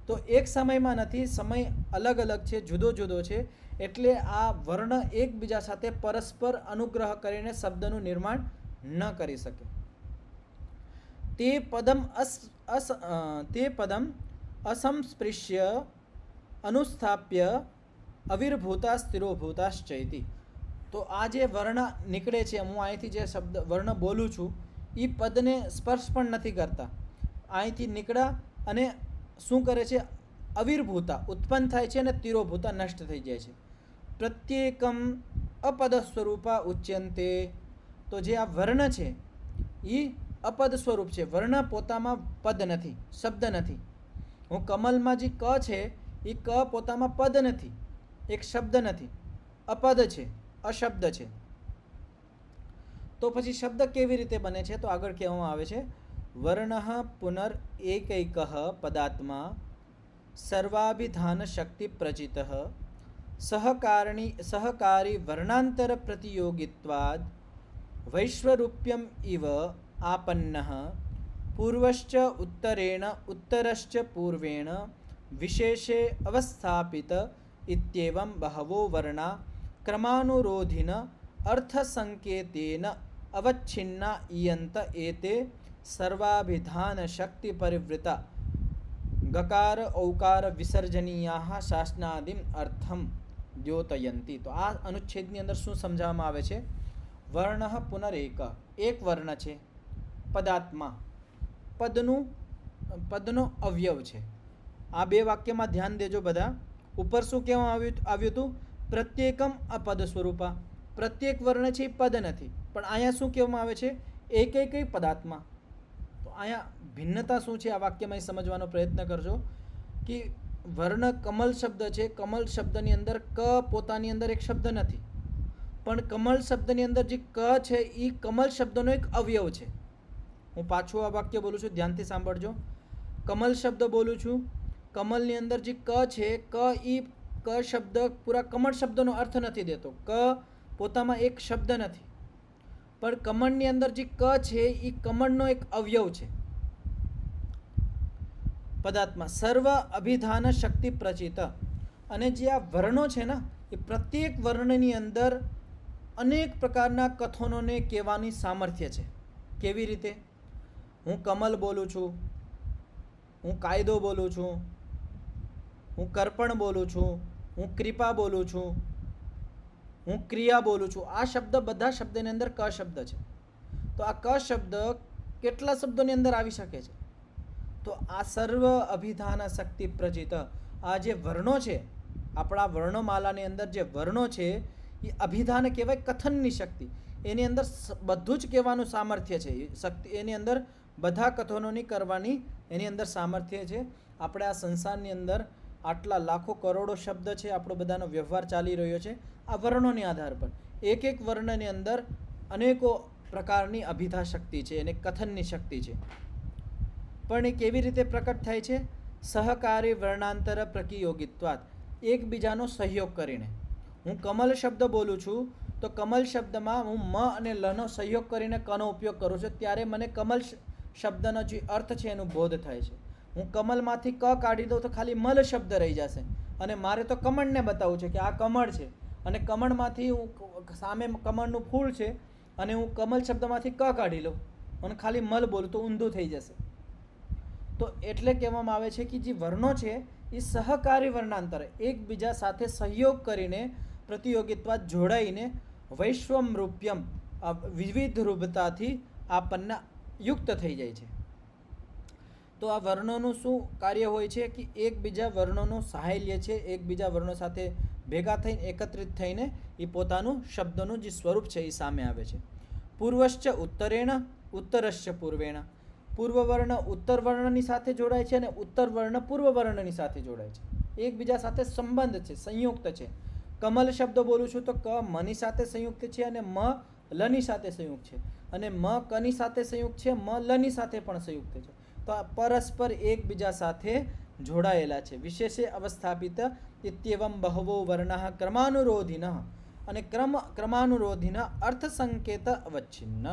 Speaker 1: તો એક સમયમાં નથી, સમય અલગ અલગ છે, જુદો જુદો છે. એટલે આ વર્ણ એકબીજા સાથે પરસ્પર અનુગ્રહ કરીને શબ્દનું નિર્માણ ન કરી શકે. તે પદમ અસંસ્પૃશ્ય અનુસ્થાપ્ય અવિર્ભૂતા સ્થિરોભૂતાશ્ચૈતિ. તો આ જે વર્ણ નીકળે છે, હું અહીંથી જે વર્ણ બોલું છું એ પદને સ્પર્શ પણ નથી કરતા. અહીંથી નીકળ્યા અને શું કરે છે? અવિર્ભૂતા ઉત્પન્ન થાય છે અને તિરોભૂતા નષ્ટ થઈ જાય છે. પ્રત્યેકમ અપદ સ્વરૂપા ઉચ્યંતે. તો જે આ વર્ણ છે એ અપદ સ્વરૂપ છે. વર્ણ પોતામાં પદ નથી, શબ્દ નથી. હું કમલમાં જે ક છે એ ક પોતામાં પદ નથી, એક શબ્દ નથી, અપદ છે, અશબ્દ છે. તો પછી શબ્દ કેવી રીતે બને છે? તો આગળ કહેવામાં આવે છે વર્ણ પુનર એકૈક પદાત્મા સર્વાભિધાન શક્તિ પ્રચિત સહકારી વર્ણાંતર પ્રતિયોગિત્વાદ વૈશ્વરૂપ્યમ ઇવ આપન્ન પૂર્વશ્ચ ઉત્તરેણ ઉત્તરશ્ચ પૂર્વેણ વિશેષે અવસ્થાપિત ઇત્યેવં બહવો વર્ણા ક્રમાનુરોધિન અર્થસંકેતેન અવચ્છિન્ના ઈયંત એતે સર્વાભિધાન શક્તિ પરિવૃતા ગકાર ઔકાર વિસર્જનીયા શાસનાદિમ અર્થમ દ્યોતયંતી. તો આ અનુચ્છેદની અંદર શું સમજાવવામાં આવે છે? વર્ણ પુનરેક, એક વર્ણ છે, પદાત્મા પદનો અવયવ છે. આ બે વાક્યમાં ધ્યાન દેજો બધા. ઉપર શું કહેવામાં આવ્યું હતું? પ્રત્યેકમ અપદ સ્વરૂપા. પ્રત્યેક વર્ણ છે એ પદ નથી, પણ અહીંયા શું કહેવામાં આવે છે? એક પદાત્મા. તો અહીંયા ભિન્નતા શું છે આ વાક્યમાં સમજવાનો પ્રયત્ન કરજો કે વર્ણ કમલ શબ્દ છે. કમલ શબ્દની અંદર ક પોતાની અંદર એક શબ્દ નથી, પણ કમલ શબ્દની અંદર જે ક છે એ કમલ શબ્દનો એક અવયવ છે. હું પાછું આ વાક્ય બોલું છું, ધ્યાનથી સાંભળજો. કમલ શબ્દ બોલું છું, કમલની અંદર જે ક છે, ક શબ્દ પૂરા કમળ શબ્દનો અર્થ નથી દેતો. ક પોતામાં એક શબ્દ નથી, પણ કમળની અંદર જે ક છે એ કમળનો એક અવયવ છે. પદાત્મા સર્વ અભિધાન શક્તિ પ્રચિત. અને જે આ વર્ણો છે ને એ પ્રત્યેક વર્ણની અંદર અનેક પ્રકારના કથનોને કહેવાની સામર્થ્ય છે. કેવી રીતે? હું કમલ બોલું છું, હું કાયદો બોલું છું, હું કર્પણ બોલું છું, હું કૃપા બોલું છું, હું ક્રિયા બોલું છું. આ શબ્દ બધા શબ્દની અંદર ક શબ્દ છે. તો આ ક શબ્દ કેટલા શબ્દોની અંદર આવી શકે છે? તો આ સર્વ અભિધાન શક્તિ પ્રચિત. આ જે વર્ણો છે, આપણા વર્ણમાલાની અંદર જે વર્ણો છે એ અભિધાન કહેવાય, કથનની શક્તિ. એની અંદર બધું જ કહેવાનું સામર્થ્ય છે. શક્તિ એની અંદર બધા કથનોની કરવાની એની અંદર સામર્થ્ય છે. આપણે આ સંસારની અંદર આટલા લાખો કરોડો શબ્દ છે, આપણો બધાનો વ્યવહાર ચાલી રહ્યો છે આ વર્ણોની આધાર પર. એક એક વર્ણની અંદર અનેકો પ્રકારની અભિધા શક્તિ છે અને કથનની શક્તિ છે. પણ એ કેવી રીતે પ્રકટ થાય છે? સહકારી વર્ણાંતર પ્રતિયોગિત્વાત, એકબીજાનો સહયોગ કરીને. હું કમલ શબ્દ બોલું છું તો કમલ શબ્દમાં હું મ અને લનો સહયોગ કરીને કનો ઉપયોગ કરું છું, ત્યારે મને કમલ શબ્દનો જે અર્થ છે એનું બોધ થાય છે. હું કમલમાંથી ક કાઢી દઉં તો ખાલી મલ શબ્દ રહી જશે, અને મારે તો કમળને બતાવવું છે કે આ કમળ છે, અને કમળમાંથી હું સામે કમળનું ફૂલ છે અને હું કમલ શબ્દમાંથી ક કાઢી લઉં અને ખાલી મલ બોલું તો ઊંધું થઈ જશે. તો એટલે કહેવામાં આવે છે કે જે વર્ણો છે એ સહકારી વર્ણાંતર, એકબીજા સાથે સહયોગ કરીને પ્રતિયોગિત્વા જોડાઈને વૈશ્વમ રૂપ્યમ વિવિધ રૂપતાથી આપણને યુક્ત થઈ જાય છે. તો આ વર્ણોનું શું કાર્ય હોય છે કે એકબીજા વર્ણોનું સહાય લે છે, એકબીજા વર્ણો સાથે ભેગા થઈને એકત્રિત થઈને એ પોતાનું શબ્દનું જે સ્વરૂપ છે એ સામે આવે છે. પૂર્વશ્ચ ઉત્તરેણ ઉત્તરશ્ચ પૂર્વેણ. પૂર્વ વર્ણ ઉત્તર વર્ણની સાથે જોડાય છે અને ઉત્તર વર્ણ પૂર્વ વર્ણની સાથે જોડાય છે. એકબીજા સાથે સંબંધ છે, સંયુક્ત છે. કમલ શબ્દ બોલું છું તો ક મની સાથે સંયુક્ત છે અને મ લની સાથે સંયુક્ત છે, અને મ કની સાથે સંયુક્ત છે, મ લની સાથે પણ સંયુક્ત છે. તો આ પરસ્પર એકબીજા સાથે જોડાયેલા છે. વિશેષે અવસ્થાપિત ઇત્યેવમ બહવો વર્ણઃ ક્રમાનુરોધિન. અને ક્રમાનુરોધિન અર્થ સંકેત અવચ્છિન્ન.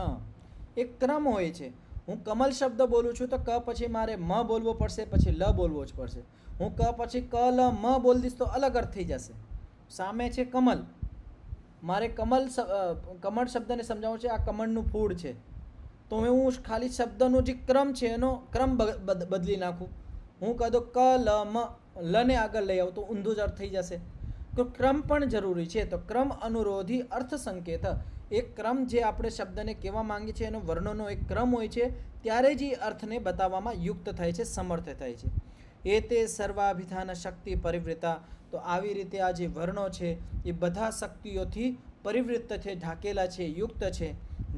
Speaker 1: એક ક્રમ હોય છે. હું કમલ શબ્દ બોલું છું તો ક પછી મારે મ બોલવો પડશે, પછી લ બોલવો જ પડશે. હું ક પછી ક લ મ બોલી દઈશ તો અલગ અર્થ થઈ જશે. સામે છે કમલ, મારે કમળ શબ્દને સમજાવવું છે આ કમળનું ફૂડ છે, તો હું ખાલી શબ્દનો જે ક્રમ છે એનો ક્રમ બદલી નાખું. હું કહી દઉં ક લ મ, લને આગળ લઈ આવું તો ઊંધું જ અર્થ થઈ જશે. તો ક્રમ પણ જરૂરી છે. તો ક્રમ અનુરોધી અર્થ સંકેત, એ ક્રમ જે આપણે શબ્દને કહેવા માંગીએ છીએ એનો વર્ણોનો એક ક્રમ હોય છે, ત્યારે જ એ અર્થને બતાવવામાં યુક્ત થાય છે, સમર્થ થાય છે. એ તે સર્વાભિધાન શક્તિ પરિવૃત્તા. તો આવી રીતે આ જે વર્ણો છે એ બધા શક્તિઓથી પરિવૃત્ત છે, ઢાંકેલા છે, યુક્ત છે.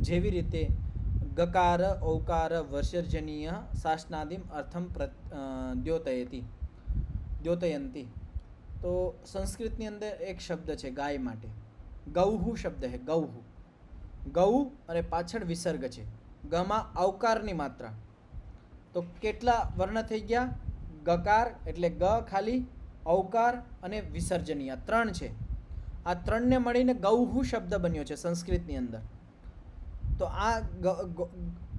Speaker 1: જેવી રીતે ગકાર ઔકાર વર્ષર્જનીય શાસનાદિમ અર્થમ દ્યોતયંતી. તો સંસ્કૃતની અંદર એક શબ્દ છે ગાય માટે, ગૌહુ શબ્દ છે. ગૌહુ, ગૌ અને પાછળ વિસર્ગ છે, ગમાં અવકારની માત્રા. તો કેટલા વર્ણ થઈ ગયા? ગકાર એટલે ગ ખાલી, ઔકાર અને વિસર્જનીય 3 છે. આ 3ને મળીને ગૌહુ શબ્દ બન્યો છે સંસ્કૃતની અંદર. તો આ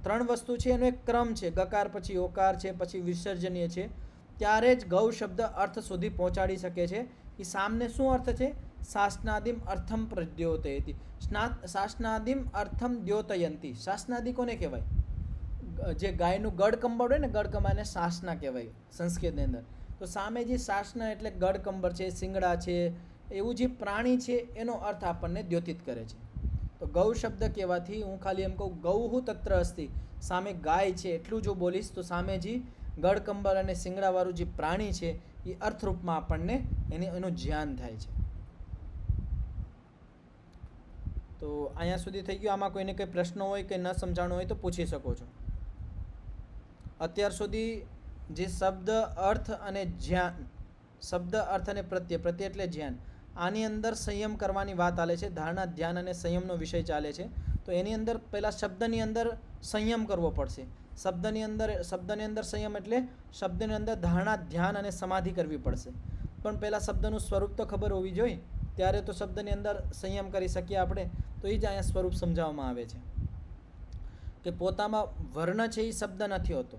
Speaker 1: 3 વસ્તુ છે, એનો એક ક્રમ છે. ગકાર પછી ઓકાર છે, પછી વિસર્જનીય છે. ત્યારે જ ગૌ શબ્દ અર્થ સુધી પહોંચાડી શકે છે. એ સામને શું અર્થ છે? શાસનાદિમ અર્થમ પ્રદ્યોતયતિ. શાસનાદિમ અર્થમ દ્યોતયંતી. શાસનાદિ કોને કહેવાય? જે ગાયનું ગળકંબળ હોય ને, ગળકંબળ એને શાસના કહેવાય સંસ્કૃતની અંદર. તો સામે જે શાસના એટલે ગળકંબળ છે, શિંગડા છે, એવું જે પ્રાણી છે એનો અર્થ આપણને દ્યોતિત કરે છે. તો ગૌ શબ્દ કહેવાથી હું ખાલી એમ કહું ગૌહુ તત્ર અસ્તિ, સામે ગાય છે એટલું જો બોલીશ તો સામે જે ગળકંબળ અને શિંગડાવાળું જે પ્રાણી છે એ અર્થરૂપમાં આપણને એનું જ્ઞાન થાય છે. તો અહીંયા સુધી થઈ ગયું. આમાં કોઈને કંઈ પ્રશ્ન હોય કે ન સમજાણું હોય તો પૂછી શકો છો. અત્યાર સુધી જે શબ્દ અર્થ અને જ્ઞાન, શબ્દ અર્થ અને પ્રત્યય, પ્રત્યય એટલે જ્ઞાન, આની અંદર સંયમ કરવાની વાત ચાલે છે. ધારણા, ધ્યાન અને સંયમનો વિષય ચાલે છે. તો એની અંદર પહેલાં શબ્દની અંદર સંયમ કરવો પડશે. શબ્દની અંદર સંયમ એટલે શબ્દની અંદર ધારણા, ધ્યાન અને સમાધિ કરવી પડશે. પણ પહેલાં શબ્દનું સ્વરૂપ તો ખબર હોવી જોઈએ, ત્યારે તો શબ્દની અંદર સંયમ કરી શકીએ આપણે. તો એ જ અહીંયા સ્વરૂપ સમજાવવામાં આવે છે કે પોતામાં વર્ણ છે એ શબ્દ નથી હોતો,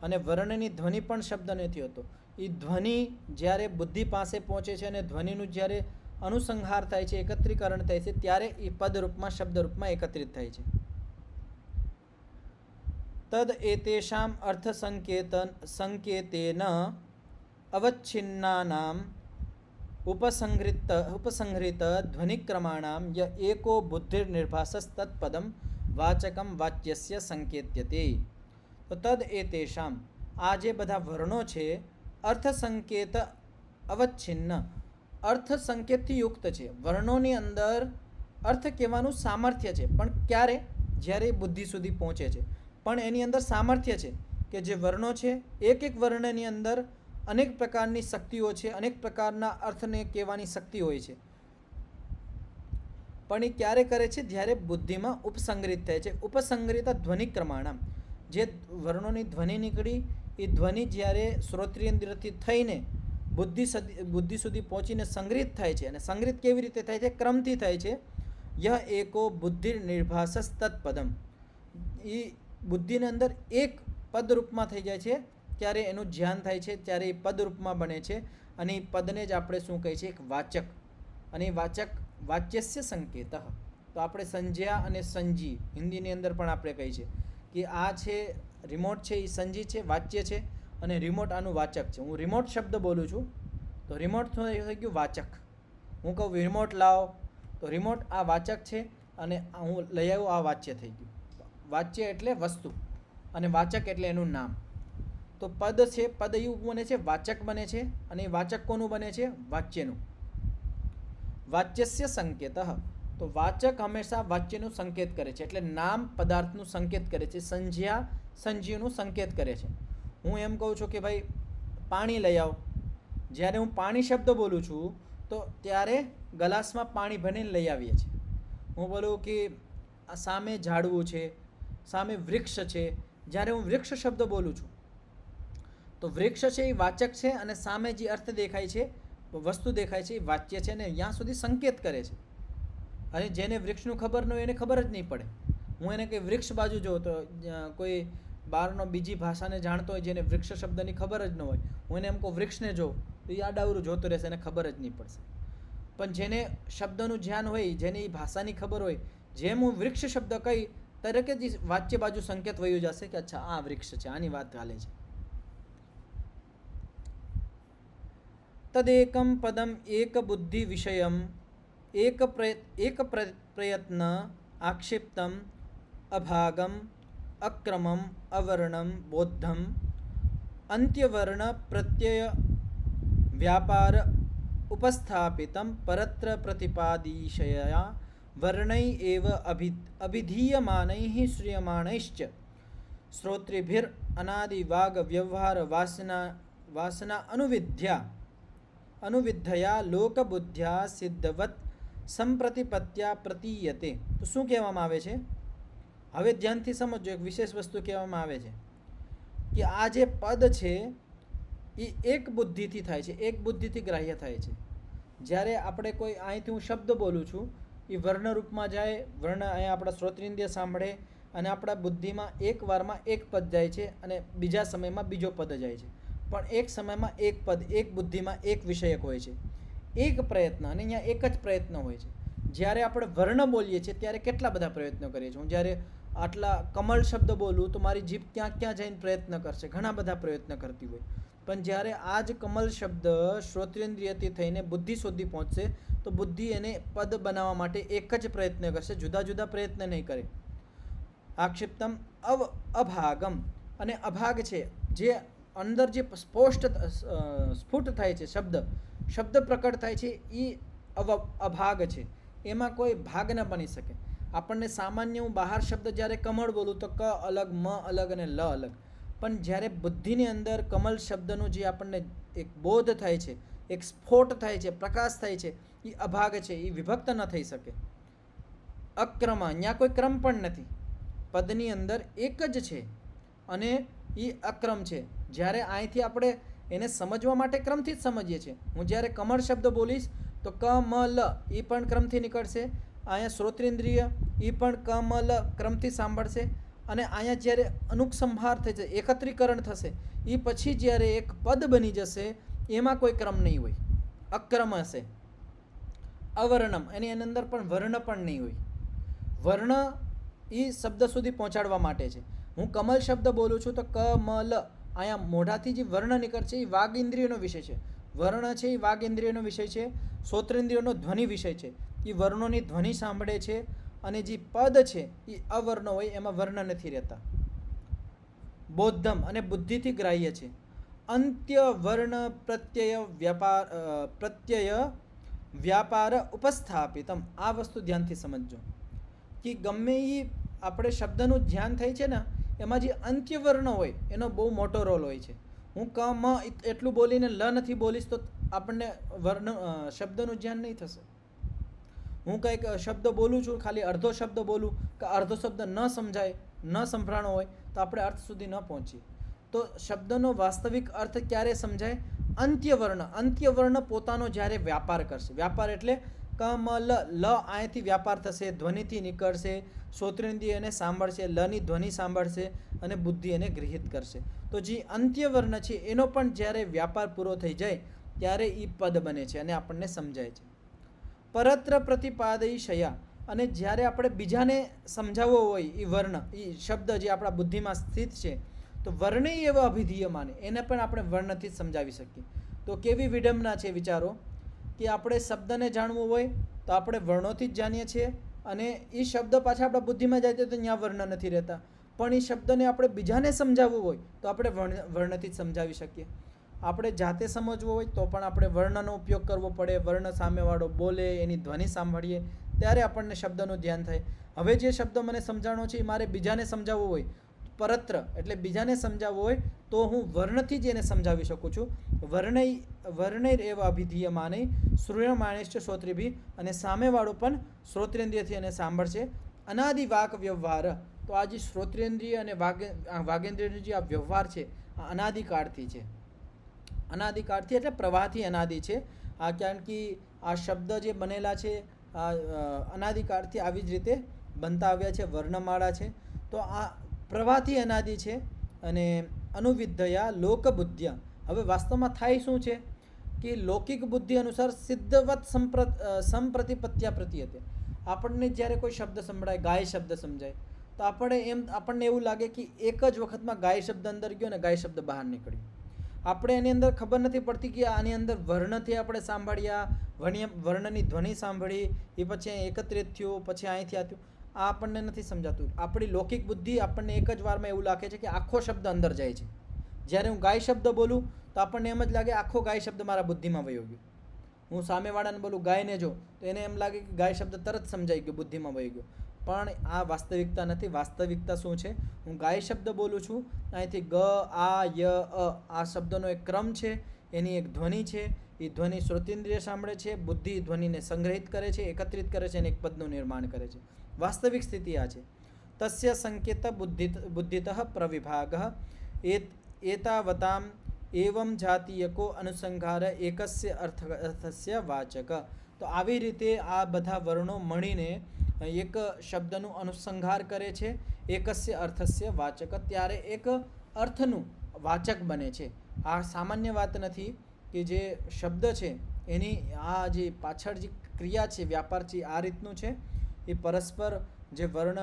Speaker 1: અને વર્ણની ધ્વનિ પણ શબ્દ નથી હોતો. એ ધ્વનિ જ્યારે બુદ્ધિ પાસે પહોંચે છે અને ધ્વનિનું જ્યારે અનુસંહાર થાય છે, એકત્રીકરણ થાય છે, ત્યારે એ પદરૂપમાં, શબ્દરૂપમાં એકત્રિત થાય છે. તદ એતેષામ અર્થ સંકેતેન અવચ્છિન્નાનામ ઉપસંહૃત ધ્વનિક્રમાણામ ય એકો બુદ્ધિર્નિર્ભાસસ્તત્પદમ વાચકમ વાચ્યસ્ય સંકેત્યતે. તો તદ એતેષામ, આ જે બધા વર્ણો છે, અર્થ સંકેત અવચ્છિન્ન, અર્થ સંકેતથી યુક્ત છે. વર્ણોની અંદર અર્થ કહેવાનું સામર્થ્ય છે, પણ ક્યારે? જ્યારે બુદ્ધિ સુધી પહોંચે છે. પણ એની અંદર સામર્થ્ય છે કે જે વર્ણો છે, એક એક વર્ણની અંદર અનેક પ્રકારની શક્તિઓ છે, અનેક પ્રકારના અર્થને કહેવાની શક્તિ હોય છે. પણ એ ક્યારે કરે છે? જ્યારે બુદ્ધિમાં ઉપસંગ્રહિત થાય છે. ઉપસંગ્રહિત ધ્વનિક્રમાણામ, જે વર્ણોની ધ્વનિ નીકળી, એ ધ્વનિ જ્યારે શ્રોત્રિયેન્દ્રથી થઈને બુદ્ધિ સુધી પહોંચીને સંગ્રહિત થાય છે. અને સંગ્રહિત કેવી રીતે થાય છે? ક્રમથી થાય છે. યહ એકો બુદ્ધિર્નિર્ભાસસ તત્પદમ, એ બુદ્ધિની અંદર એક પદરૂપમાં થઈ જાય છે. ત્યારે એનું ધ્યાન થાય છે, ત્યારે એ પદરૂપમાં બને છે. અને એ પદને જ આપણે શું કહીએ છીએ? એક વાચક. અને એ વાચક વાચ્યસ્ય સંકેત. તો આપણે સંજ્ઞા અને સંજી હિન્દીની અંદર પણ આપણે કહીએ છીએ કે આ છે રિમોટ છે, એ સંજી છે, વાચ્ય છે, અને રિમોટ આનું વાચક છે. હું રિમોટ શબ્દ બોલું છું તો રિમોટ થઈ ગયું વાચક. હું કહું રિમોટ લાવો તો રિમોટ આ વાચક છે, અને હું લઈ આવ્યો આ વાચ્ય થઈ ગયું. વાચ્ય એટલે વસ્તુ, અને વાચક એટલે એનું નામ. તો પદ છે, પદ એવું બને છે, વાચક બને છે. અને એ વાચક કોનું બને છે? વાચ્યનું. વાચ્યસ્ય સંકેત. તો વાચક હંમેશા વાચ્યનું સંકેત કરે છે, એટલે નામ પદાર્થનું સંકેત કરે છે. સંજ્ઞા સંજીવનું સંકેત કરે છે. હું એમ કહું છું કે ભાઈ પાણી લઈ આવો, જ્યારે હું પાણી શબ્દ બોલું છું તો ત્યારે ગ્લાસમાં પાણી ભરીને લઈ આવીએ છીએ. હું બોલું કે સામે ઝાડવું છે, સામે વૃક્ષ છે, જ્યારે હું વૃક્ષ શબ્દ બોલું છું તો વૃક્ષ છે એ વાચક છે, અને સામે જે અર્થ દેખાય છે, વસ્તુ દેખાય છે, એ વાચ્ય છે, અને ત્યાં સુધી સંકેત કરે છે. અને જેને વૃક્ષનું ખબર ન હોય એને ખબર જ નહીં પડે. હું એને કંઈ વૃક્ષ બાજુ જોઉં તો કોઈ બહારનો બીજી ભાષાને જાણતો હોય, જેને વૃક્ષ શબ્દની ખબર જ ન હોય, હું એને એમ કહું વૃક્ષને જોઉં તો એ આડાવરું જોતો રહેશે, એને ખબર જ નહીં પડશે. પણ જેને શબ્દનું ધ્યાન હોય, જેને એ ભાષાની ખબર હોય, જેમ હું વૃક્ષ શબ્દ કહી તરત જ વાચ્ય બાજુ સંકેત વયું જશે કે અચ્છા આ વૃક્ષ છે, આની વાત ચાલે છે. તદેકમ પદમ એક બુદ્ધિ વિષયમ એક પ્રયત્ન આક્ષિપ્તમ, અભાગમ, અક્રમમ, અવર્ણમ, બોદ્ધમ, અંત્યવર્ણ પ્રત્યય વ્યાપાર ઉપસ્થાપિતમ પરત્ર પ્રતિપાદિશયા વર્ણૈ એવ અભિધીયમાનૈઃ શ્રૂયમાણૈશ્ચ શ્રોત્રિભિર અનાદિવાગ વ્યવહાર વાસના અનુવિધ્યા લોકબુદ્ધ્યા સિદ્ધવત સંપ્રતિપત્યા પ્રતીયતે. તો શું કહેવામાં આવે છે? હવે ધ્યાનથી સમજો, એક વિશેષ વસ્તુ કહેવામાં આવે છે કે આ જે પદ છે એ એક બુદ્ધિથી થાય છે, એક બુદ્ધિથી ગ્રાહ્ય થાય છે. જ્યારે આપણે કોઈ અહીંથી હું શબ્દ બોલું છું, એ વર્ણ રૂપમાં જાય, વર્ણ અહીંયા આપણા શ્રોત્રેન્દ્રિય સાંભળે અને આપણા બુદ્ધિમાં એક વારમાં એક પદ જાય છે અને બીજા સમયમાં બીજો પદ જાય છે. પણ એક સમયમાં એક પદ, એક બુદ્ધિમાં એક વિષયક હોય છે, એક પ્રયત્ન, અને અહીંયા એક જ પ્રયત્ન હોય છે. જ્યારે આપણે વર્ણ બોલીએ છીએ ત્યારે કેટલા બધા પ્રયત્નો કરીએ છીએ. હું જ્યારે આટલા કમળ શબ્દ બોલું તો મારી જીભ ક્યાં ક્યાં જઈને પ્રયત્ન કરશે, ઘણા બધા પ્રયત્ન કરતી હોય. પણ જ્યારે આ જ કમલ શબ્દ શ્રોત્રેન્દ્રિયથી થઈને બુદ્ધિ સુધી પહોંચશે તો બુદ્ધિ એને પદ બનાવવા માટે એક જ પ્રયત્ન કરશે, જુદા જુદા પ્રયત્ન નહીં કરે. આક્ષિપ્તમ, અભાગમ, અને અભાગ છે જે અંદર જે સ્ફુટ થાય છે, શબ્દ પ્રકટ થાય છે, એ અભાગ છે. એમાં કોઈ ભાગ ન બની શકે. આપણને સામાન્ય હું બહાર શબ્દ જ્યારે કમળ બોલું તો ક અલગ, મ અલગ અને લ અલગ. પણ જ્યારે બુદ્ધિની અંદર કમલ શબ્દનું જે આપણને એક બોધ થાય છે, એક સ્ફોટ થાય છે, પ્રકાશ થાય છે, એ અભાગ છે, એ વિભક્ત ન થઈ શકે. અક્રમ, અહીંયા કોઈ ક્રમ પણ નથી, પદની અંદર એક જ છે અને એ અક્રમ છે. જ્યારે અહીંથી આપણે એને સમજવા માટે ક્રમથી જ સમજીએ છીએ. હું જ્યારે કમળ શબ્દ બોલીશ તો ક મ લ એ પણ ક્રમથી નીકળશે, અહીંયા શ્રોત્રેન્દ્રિય એ પણ ક મ લ ક્રમથી સાંભળશે, અને અહીંયા જ્યારે અનુસંહાર થશે, એકત્રીકરણ થશે, એ પછી જ્યારે એક પદ બની જશે એમાં કોઈ ક્રમ નહીં હોય, અક્રમ હશે. અવર્ણમ, એની અંદર પણ વર્ણ પણ નહીં હોય. વર્ણ એ શબ્દ સુધી પહોંચાડવા માટે છે. હું કમલ શબ્દ બોલું છું તો ક મ લ, અહીંયા મોઢાથી જે વર્ણ નીકળશે એ વાગ ઇન્દ્રિયનો વિષય છે. વર્ણ છે એ વાગ ઇન્દ્રિયનો વિષય છે, શ્રોત્રેન્દ્રિયનો ધ્વનિ વિષય છે. એ વર્ણોની ધ્વનિ સાંભળે છે, અને જે પદ છે એ અવર્ણ હોય, એમાં વર્ણ નથી રહેતા. બોદ્ધમ, અને બુદ્ધિથી ગ્રાહ્ય છે. અંત્ય વર્ણ પ્રત્યય વ્યાપાર ઉપસ્થાપિતમ. આ વસ્તુ ધ્યાનથી સમજજો કે ગમે એ આપણે શબ્દનું ધ્યાન થાય છે ને, એમાં જે અંત્ય વર્ણ હોય એનો બહુ મોટો રોલ હોય છે. હું ક મ એટલું બોલીને લ નથી બોલીશ તો આપણને શબ્દનું ધ્યાન નહીં થશે. હું કંઈક શબ્દ બોલું છું, ખાલી અડધો શબ્દ બોલું કે અડધો શબ્દ ન સમજાય, ન સંભળાણો હોય તો આપણે અર્થ સુધી ન પહોંચીએ. તો શબ્દનો વાસ્તવિક અર્થ ક્યારે સમજાય? અંત્યવર્ણ. અંત્યવર્ણ પોતાનો જ્યારે વ્યાપાર કરશે, વ્યાપાર એટલે ક મ લ અહીંથી વ્યાપાર થશે, ધ્વનિથી નીકળશે, શ્રોત્રેન્દ્રિય એને સાંભળશે, લની ધ્વનિ સાંભળશે અને બુદ્ધિ એને ગૃહિત કરશે. તો જે અંત્યવર્ણ છે એનો પણ જ્યારે વ્યાપાર પૂરો થઈ જાય ત્યારે એ પદ બને છે અને આપણને સમજાય છે. પરત્ર પ્રતિપાદયિશયા, અને જ્યારે આપણે બીજાને સમજાવવો હોય એ વર્ણ, એ શબ્દ જે આપણા બુદ્ધિમાં સ્થિત છે, તો વર્ણ એવા અભિધીય માને, એને પણ આપણે વર્ણથી જ સમજાવી શકીએ. તો કેવી વિડંબના છે વિચારો કે આપણે શબ્દને જાણવું હોય તો આપણે વર્ણોથી જ જાણીએ છીએ, અને એ શબ્દ પાછા આપણા બુદ્ધિમાં જાય તો ત્યાં વર્ણ નથી રહેતા. પણ એ શબ્દને આપણે બીજાને સમજાવવું હોય તો આપણે વર્ણથી જ સમજાવી શકીએ. આપણે જાતે સમજવું હોય તો પણ આપણે વર્ણનો ઉપયોગ કરવો પડે. વર્ણ સામેવાળો બોલે, એની ધ્વનિ સાંભળીએ ત્યારે આપણને શબ્દનું ધ્યાન થાય. હવે જે શબ્દ મને સમજાવવાનો છે એ મારે બીજાને સમજાવવું હોય, પરત્ર એટલે બીજાને સમજાવવું હોય તો હું વર્ણથી જ એને સમજાવી શકું છું. વર્ણૈર એવા અભિધીયમાને શ્રૂયમાણેશ્ચ શ્રોત્રિભિ, અને સામેવાળો પણ શ્રોત્રેન્દ્રિયથી એને સાંભળશે. અનાદિ વાક વ્યવહાર, તો આ જે શ્રોત્રેન્દ્રિય અને વાગેન્દ્રિયનો જે આ વ્યવહાર છે આ અનાદિકાળથી છે. અનાદિકાળથી એટલે પ્રવાહથી અનાદિ છે. કારણ કે આ શબ્દ જે બનેલા છે અનાદિકાળથી આવી જ રીતે બનતા આવ્યા છે, વર્ણમાળા છે. તો આ પ્રવાહથી અનાદિ છે. અને અનુવિધ્યા લોકબુદ્ધ્યા, હવે વાસ્તવમાં થાય શું છે કે લૌકિક બુદ્ધિ અનુસાર સિદ્ધવત સંપ્રતિપત્યા પ્રતીયતે. આપણને જ્યારે કોઈ શબ્દ સંભળાય, ગાય શબ્દ સમજાય તો આપણને એવું લાગે કે એક જ વખતમાં ગાય શબ્દ અંદર ગયો અને ગાય શબ્દ બહાર નીકળ્યો. આપણે એની અંદર ખબર નથી પડતી કે આની અંદર વર્ણથી આપણે સાંભળ્યા, વર્ણની ધ્વનિ સાંભળી, એ પછી એકત્રિત થયું, પછી અહીંથી આ થયું. આ આપણને નથી સમજાતું. આપણી લૌકિક બુદ્ધિ આપણને એક જ વારમાં એવું લાગે છે કે આખો શબ્દ અંદર જાય છે. જ્યારે હું ગાય શબ્દ બોલું તો આપણને એમ જ લાગે આખો ગાય શબ્દ મારા બુદ્ધિમાં વયો ગયો. હું સામેવાળાને બોલું ગાયને જો તો એને એમ લાગે કે ગાય શબ્દ તરત સમજાઈ ગયો, બુદ્ધિમાં વહી ગયો. પણ આ વાસ્તવિકતા નથી. વાસ્તવિકતા શું છે? હું ગાય શબ્દ બોલું છું, અહીંથી ગ આ ય આ શબ્દનો એક ક્રમ છે, એની એક ધ્વનિ છે, એ ધ્વનિ શ્રોતેન્દ્રિય સાંભળે છે, બુદ્ધિ ધ્વનિને સંગ્રહિત કરે છે, એકત્રિત કરે છે અને એક પદનું નિર્માણ કરે છે. વાસ્તવિક સ્થિતિ આ છે. તસ્ય સંકેત બુદ્ધિતઃ પ્રવિભાગઃ એતાવતામ એવમ જાતીયકો અનુસંહાર એકસ્ય અર્થસ્ય વાચક. તો આવી રીતે આ બધા વર્ણો મળીને એક શબ્દનું અનુસંહાર કરે છે, એકસ્ય અર્થસ્ય વાચક, ત્યારે એક અર્થનું વાચક બને છે. આ સામાન્ય વાત નથી કે જે શબ્દ છે એની આ જે પાછળ જે ક્રિયા છે, વ્યાપાર છે, આ રીતનું છે. એ પરસ્પર જે વર્ણ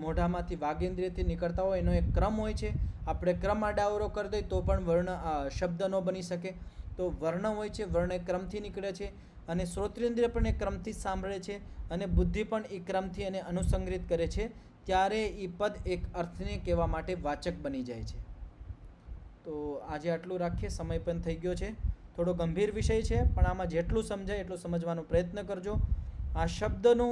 Speaker 1: મોઢામાંથી વાગેન્દ્રિયથી નીકળતા હોય એનો એક ક્રમ હોય છે. આપણે ક્રમ આડાવરો કરી દઈએ તો પણ વર્ણ શબ્દ ન બની શકે. તો વર્ણ હોય છે, વર્ણ એક ક્રમથી નીકળે છે અને શ્રોત્રેન્દ્રિય પણ એક ક્રમથી જ સાંભળે છે અને બુદ્ધિ પણ એ ક્રમથી એને અનુસંગ્રહિત કરે છે. ત્યારે એ પદ એક અર્થને કહેવા માટે વાચક બની જાય છે. તો આજે આટલું રાખીએ, સમય પણ થઈ ગયો છે. થોડો ગંભીર વિષય છે પણ આમાં જેટલું સમજાય એટલું સમજવાનો પ્રયત્ન કરજો. આ શબ્દનો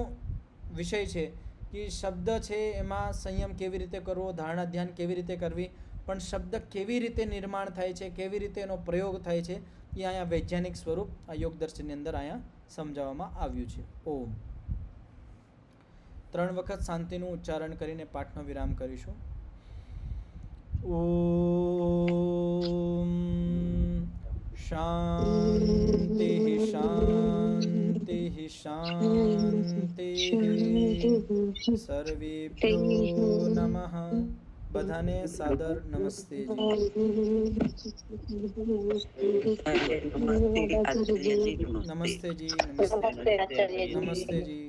Speaker 1: વિષય છે કે શબ્દ છે એમાં સંયમ કેવી રીતે કરવો, ધારણા ધ્યાન કેવી રીતે કરવી, પણ શબ્દ કેવી રીતે નિર્માણ થાય છે, કેવી રીતે એનો પ્રયોગ થાય છે, એ અહીંયા વૈજ્ઞાનિક સ્વરૂપ આ યોગ દર્શનની અંદર અહીંયા સમજાવવામાં આવ્યું છે. ઓમ. 3 વખત શાંતિનું ઉચ્ચારણ કરીને પાઠનો વિરામ કરીશું. ઓમ શાંતિ શાંતિ શાંતિ. સર્વેભ્યો નમઃ. બધાને સાદર નમસ્તેજી. નમસ્તેજી. નમસ્તે.
Speaker 2: નમસ્તે આચાર્યજી.
Speaker 1: નમસ્તેજી.